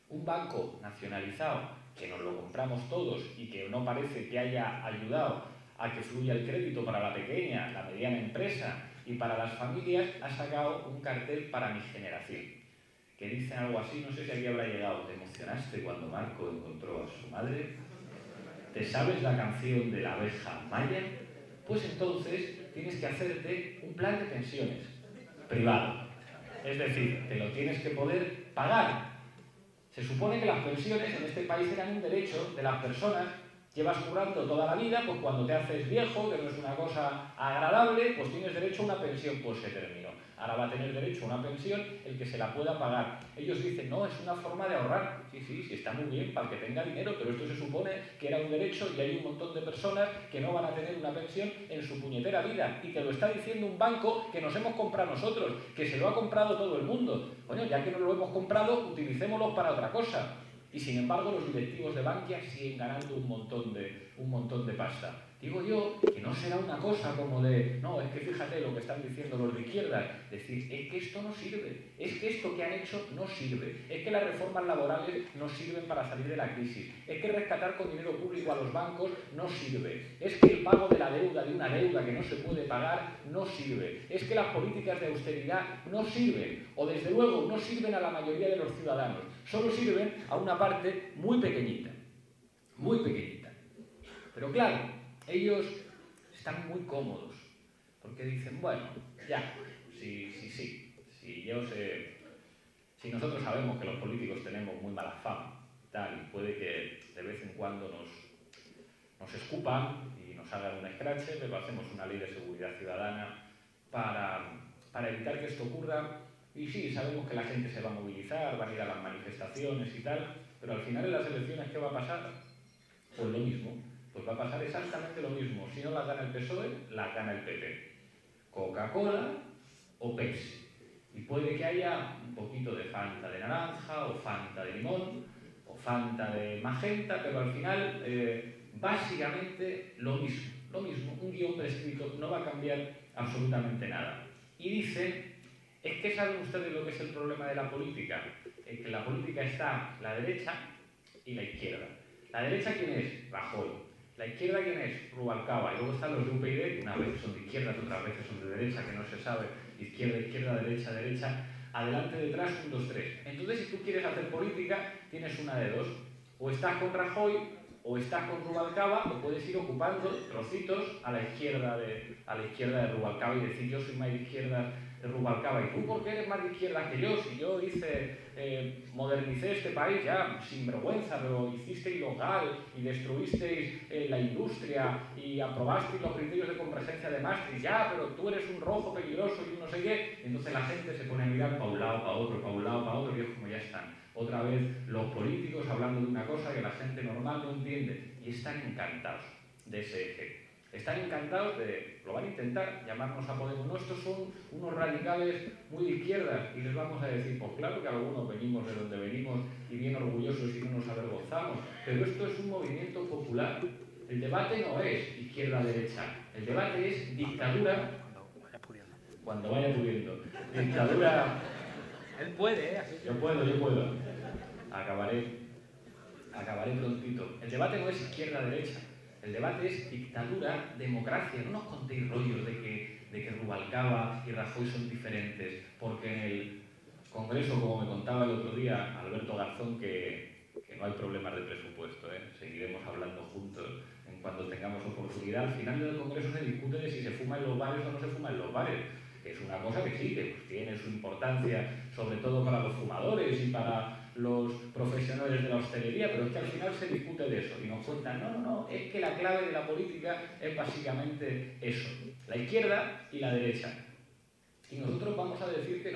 Un banco nacionalizado, que nos lo compramos todos y que no parece que haya ayudado a que fluya el crédito para la pequeña, la mediana empresa y para las familias, ha sacado un cartel para mi generación, que dice algo así, no sé si aquí habrá llegado. ¿Te emocionaste cuando Marco encontró a su madre? ¿Te sabes la canción de la abeja Maya? Pues entonces tienes que hacerte un plan de pensiones privado. Es decir, te lo tienes que poder pagar. Se supone que las pensiones en este país eran un derecho de las personas. Llevas currando toda la vida, pues cuando te haces viejo, que no es una cosa agradable, pues tienes derecho a una pensión, pues se terminó. Ahora va a tener derecho a una pensión el que se la pueda pagar. Ellos dicen, no, es una forma de ahorrar. Sí, está muy bien para el que tenga dinero, pero esto se supone que era un derecho y hay un montón de personas que no van a tener una pensión en su puñetera vida. Y te lo está diciendo un banco que nos hemos comprado nosotros, que se lo ha comprado todo el mundo. Bueno, ya que nos lo hemos comprado, utilicémoslo para otra cosa. Y sin embargo los directivos de Bankia siguen ganando un montón de pasta. Digo yo que no será una cosa como de, no, es que fíjate lo que están diciendo los de izquierda, decir, es que esto no sirve, es que esto que han hecho no sirve, es que las reformas laborales no sirven para salir de la crisis, es que rescatar con dinero público a los bancos no sirve, es que el pago de la deuda, de una deuda que no se puede pagar, no sirve, es que las políticas de austeridad no sirven, o desde luego no sirven a la mayoría de los ciudadanos, solo sirven a una parte muy pequeñita, muy pequeñita. Pero claro, ellos están muy cómodos, porque dicen, bueno, ya, si nosotros sabemos que los políticos tenemos muy mala fama, tal, y puede que de vez en cuando nos escupan y nos hagan un escrache, pero hacemos una ley de seguridad ciudadana para evitar que esto ocurra, y sí, sabemos que la gente se va a movilizar, van a ir a las manifestaciones y tal, pero al final en las elecciones, ¿qué va a pasar? Pues lo mismo. Pues va a pasar exactamente lo mismo. Si no la gana el PSOE, la gana el PP. Coca-Cola o Pepsi. Y puede que haya un poquito de Fanta de naranja, o Fanta de limón, o Fanta de magenta, pero al final, básicamente lo mismo. Lo mismo, un guión prescrito no va a cambiar absolutamente nada. Y dicen, es que ¿saben ustedes lo que es el problema de la política? Que en la política está la derecha y la izquierda. ¿La derecha quién es? Rajoy. ¿La izquierda quién es? Rubalcaba. Y luego están los de UPyD, una vez son de izquierda, otras veces son de derecha, que no se sabe. Izquierda, izquierda, derecha, derecha. Adelante, detrás, 1, 2, 3. Entonces, si tú quieres hacer política, tienes una de dos. O estás con Rajoy, o estás con Rubalcaba, o puedes ir ocupando trocitos a la izquierda de Rubalcaba y decir, yo soy más de izquierda de Rubalcaba. ¿Y tú por qué eres más de izquierda que yo? Si yo modernicé este país ya sin vergüenza, lo hiciste ilegal y destruisteis la industria y aprobasteis los criterios de convergencia de Maastricht, ya, pero tú eres un rojo peligroso y un no sé qué. Entonces la gente se pone a mirar para un lado, para otro, para un lado, para otro, y es como ya están. Otra vez los políticos hablando de una cosa que la gente normal no entiende y están encantados de ese eje. Están encantados lo van a intentar, llamarnos a Podemos. No, estos son unos radicales muy de izquierda y les vamos a decir, pues claro que algunos venimos de donde venimos y bien orgullosos y no nos avergonzamos, pero esto es un movimiento popular. El debate no es izquierda-derecha, el debate es dictadura cuando vaya pudiendo. Dictadura...
Él puede, ¿eh?
Yo puedo. Acabaré prontito. El debate no es izquierda-derecha. El debate es dictadura, democracia. No nos contéis rollos de que Rubalcaba y Rajoy son diferentes, porque en el Congreso, como me contaba el otro día Alberto Garzón, que no hay problemas de presupuesto, seguiremos hablando juntos en cuando tengamos oportunidad. Al final del Congreso se discute de si se fuma en los bares o no se fuma en los bares. Es una cosa que sí, que pues, tiene su importancia, sobre todo para los fumadores y para los profesionales de la hostelería, pero es que al final se discute de eso y nos cuentan, no, es que la clave de la política es básicamente eso, la izquierda y la derecha. Y nosotros vamos a decir que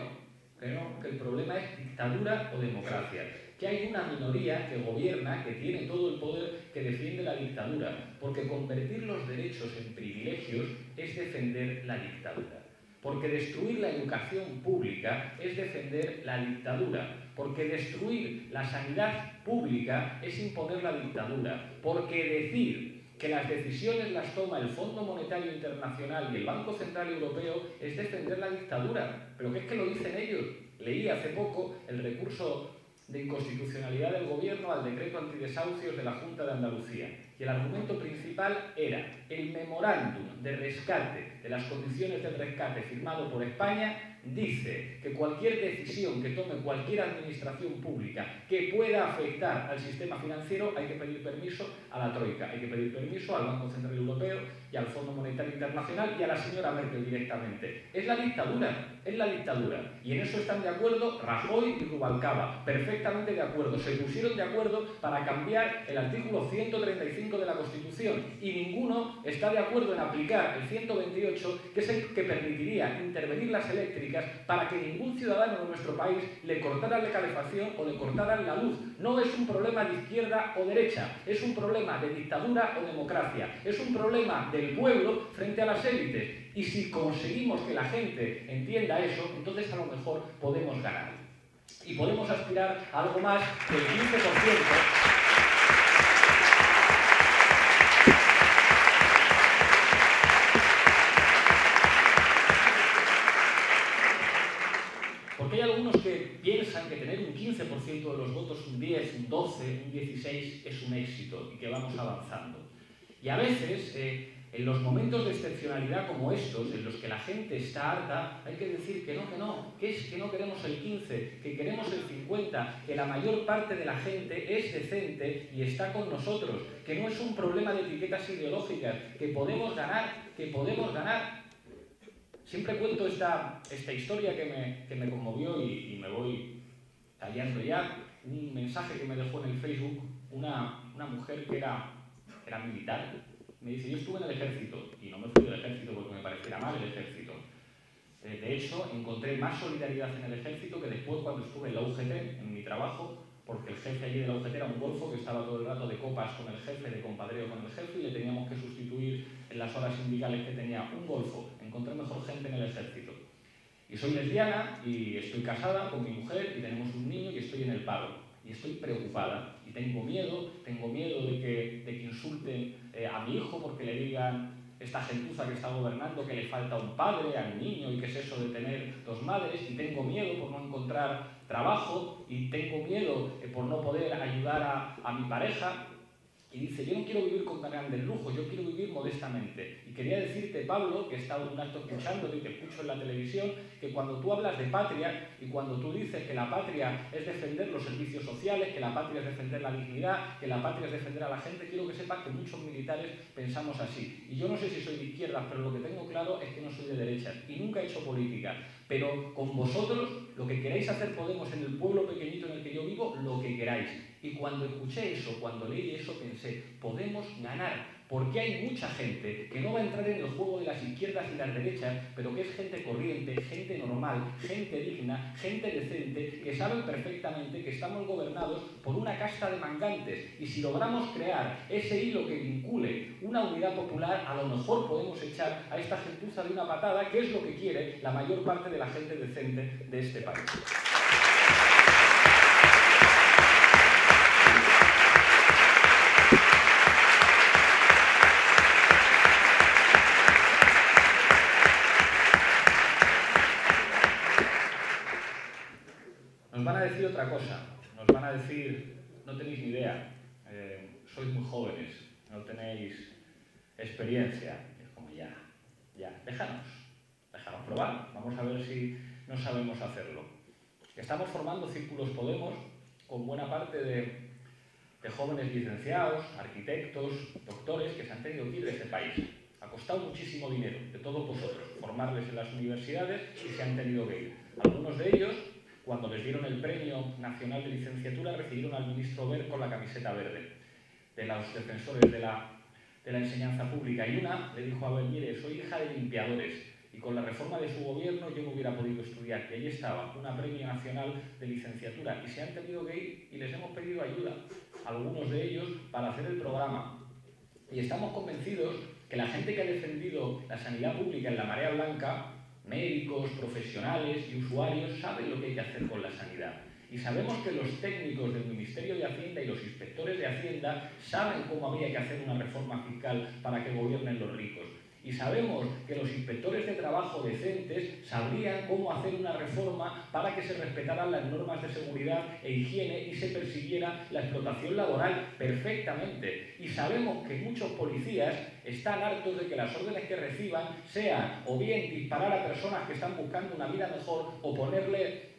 el problema es dictadura o democracia, que hay una minoría que gobierna, que tiene todo el poder, que defiende la dictadura, porque convertir los derechos en privilegios es defender la dictadura. Porque destruir la educación pública es defender la dictadura. Porque destruir la sanidad pública es imponer la dictadura. Porque decir que las decisiones las toma el Fondo Monetario Internacional y el Banco Central Europeo es defender la dictadura. Pero que es que lo dicen ellos. Leí hace poco el recurso de inconstitucionalidad del Gobierno al decreto antidesahucios de la Junta de Andalucía. Y el argumento principal era el memorándum de rescate, de las condiciones del rescate firmado por España, dice que cualquier decisión que tome cualquier administración pública que pueda afectar al sistema financiero hay que pedir permiso a la Troika, hay que pedir permiso al Banco Central Europeo y al Fondo Monetario Internacional y a la señora Merkel directamente. Es la dictadura, es la dictadura. Y en eso están de acuerdo Rajoy y Rubalcaba, perfectamente de acuerdo. Se pusieron de acuerdo para cambiar el artículo 135 de la Constitución y ninguno está de acuerdo en aplicar el 128, que es el que permitiría intervenir las eléctricas para que ningún ciudadano de nuestro país le cortaran la calefacción o le cortaran la luz. No es un problema de izquierda o derecha, es un problema de dictadura o democracia, es un problema del pueblo frente a las élites. Y si conseguimos que la gente entienda eso, entonces a lo mejor podemos ganar. Y podemos aspirar a algo más del 15%. Porque hay algunos que piensan que tener un 15% de los votos, un 10, un 12, un 16 es un éxito y que vamos avanzando. Y a veces, en los momentos de excepcionalidad como estos, en los que la gente está harta, hay que decir que no, que es que no queremos el 15, que queremos el 50, que la mayor parte de la gente es decente y está con nosotros, que no es un problema de etiquetas ideológicas, que podemos ganar, que podemos ganar. Siempre cuento esta historia que me conmovió y me voy callando ya. Un mensaje que me dejó en el Facebook una mujer que era militar. Me dice, yo estuve en el ejército y no me fui del ejército porque me pareciera mal el ejército. De hecho, encontré más solidaridad en el ejército que después cuando estuve en la UGT, en mi trabajo, porque el jefe allí de la UGT era un golfo que estaba todo el rato de copas con el jefe, de compadreo con el jefe y le teníamos que sustituir en las horas sindicales que tenía un golfo. Encontré mejor gente en el ejército. Y soy lesbiana y estoy casada con mi mujer y tenemos un niño y estoy en el paro. Y estoy preocupada y tengo miedo de que insulten a mi hijo porque le digan esta gentuza que está gobernando que le falta un padre al niño y qué es eso de tener dos madres, y tengo miedo por no encontrar trabajo y tengo miedo por no poder ayudar a mi pareja. Y dice, yo no quiero vivir con grandes lujos, yo quiero vivir modestamente. Y quería decirte, Pablo, que he estado en un acto escuchándote y te escucho en la televisión, que cuando tú hablas de patria y cuando tú dices que la patria es defender los servicios sociales, que la patria es defender la dignidad, que la patria es defender a la gente, quiero que sepas que muchos militares pensamos así. Y yo no sé si soy de izquierdas, pero lo que tengo claro es que no soy de derechas y nunca he hecho política. Pero con vosotros, lo que queráis hacer Podemos en el pueblo pequeñito en el que yo vivo, lo que queráis. Y cuando escuché eso, cuando leí eso, pensé, podemos ganar, porque hay mucha gente que no va a entrar en el juego de las izquierdas y las derechas, pero que es gente corriente, gente normal, gente digna, gente decente, que saben perfectamente que estamos gobernados por una casta de mangantes. Y si logramos crear ese hilo que vincule una unidad popular, a lo mejor podemos echar a esta gentuza de una patada, que es lo que quiere la mayor parte de la gente decente de este país. Nos van a decir otra cosa, nos van a decir, no tenéis ni idea, sois muy jóvenes, no tenéis experiencia. Es como ya, déjanos probar, vamos a ver si no sabemos hacerlo. Estamos formando círculos Podemos con buena parte de jóvenes licenciados, arquitectos, doctores que se han tenido que ir de este país. Ha costado muchísimo dinero, de todos vosotros, formarles en las universidades y se han tenido que ir. Algunos de ellos, cuando les dieron el Premio Nacional de Licenciatura, recibieron al ministro Wert con la camiseta verde, de los defensores de la enseñanza pública. Y una le dijo a Abel, mire, soy hija de limpiadores y con la reforma de su gobierno yo no hubiera podido estudiar. Y allí estaba, una Premio Nacional de Licenciatura. Y se han tenido que ir y les hemos pedido ayuda, algunos de ellos, para hacer el programa. Y estamos convencidos que la gente que ha defendido la sanidad pública en la marea blanca, médicos, profesionales y usuarios, saben lo que hay que hacer con la sanidad. Y sabemos que los técnicos del Ministerio de Hacienda y los inspectores de Hacienda saben cómo habría que hacer una reforma fiscal para que gobiernen los ricos. Y sabemos que los inspectores de trabajo trabajo decentes sabrían cómo hacer una reforma para que se respetaran las normas de seguridad e higiene y se persiguiera la explotación laboral perfectamente. Y sabemos que muchos policías están hartos de que las órdenes que reciban sean o bien disparar a personas que están buscando una vida mejor o ponerle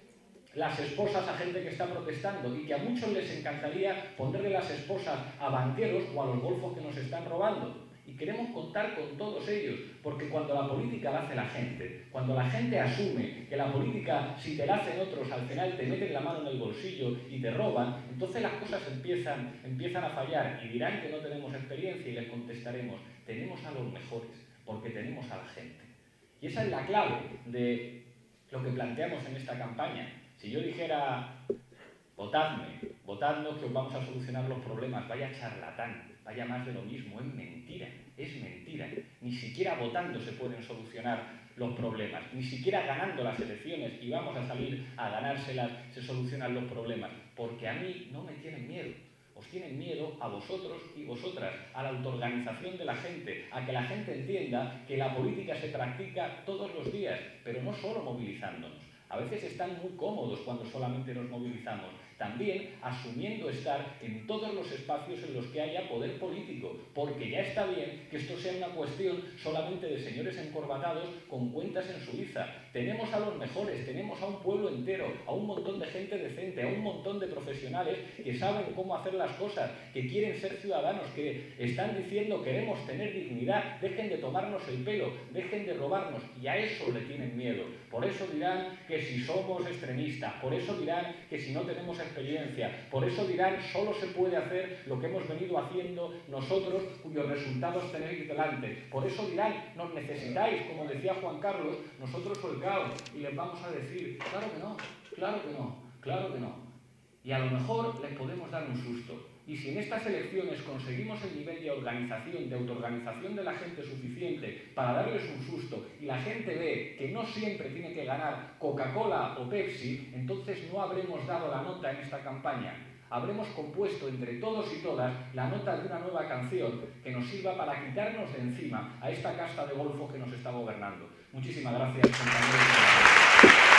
las esposas a gente que está protestando, y que a muchos les encantaría ponerle las esposas a banqueros o a los golfos que nos están robando. Y queremos contar con todos ellos, porque cuando la política la hace la gente, cuando la gente asume que la política, si te la hacen otros, al final te meten la mano en el bolsillo y te roban, entonces las cosas empiezan a fallar y dirán que no tenemos experiencia, y les contestaremos: tenemos a los mejores, porque tenemos a la gente. Y esa es la clave de lo que planteamos en esta campaña. Si yo dijera: votadnos que os vamos a solucionar los problemas, vaya charlatán, vaya más de lo mismo, es mentira. Ni siquiera votando se pueden solucionar los problemas, ni siquiera ganando las elecciones, y vamos a salir a ganárselas, se solucionan los problemas, porque a mí no me tienen miedo. Os tienen miedo a vosotros y vosotras, a la autoorganización de la gente, a que la gente entienda que la política se practica todos los días, pero no solo movilizándonos. A veces están muy cómodos cuando solamente nos movilizamos, también asumiendo estar en todos los espacios en los que haya poder político, porque ya está bien que esto sea una cuestión solamente de señores encorbatados con cuentas en Suiza. Tenemos a los mejores, tenemos a un pueblo entero, a un montón de gente decente, a un montón de profesionales que saben cómo hacer las cosas, que quieren ser ciudadanos, que están diciendo: queremos tener dignidad, dejen de tomarnos el pelo, dejen de robarnos, y a eso le tienen miedo. Por eso dirán que si somos extremistas, por eso dirán que si no tenemos experiencia, por eso dirán solo se puede hacer lo que hemos venido haciendo nosotros, cuyos resultados tenéis delante. Por eso dirán: nos necesitáis, como decía Juan Carlos, nosotros holgaos, y les vamos a decir: claro que no, claro que no, claro que no. Y a lo mejor les podemos dar un susto. Y si en estas elecciones conseguimos el nivel de organización, de autoorganización de la gente suficiente para darles un susto, y la gente ve que no siempre tiene que ganar Coca-Cola o Pepsi, entonces no habremos dado la nota en esta campaña. Habremos compuesto entre todos y todas la nota de una nueva canción que nos sirva para quitarnos de encima a esta casta de golfos que nos está gobernando. Muchísimas gracias, compañeros.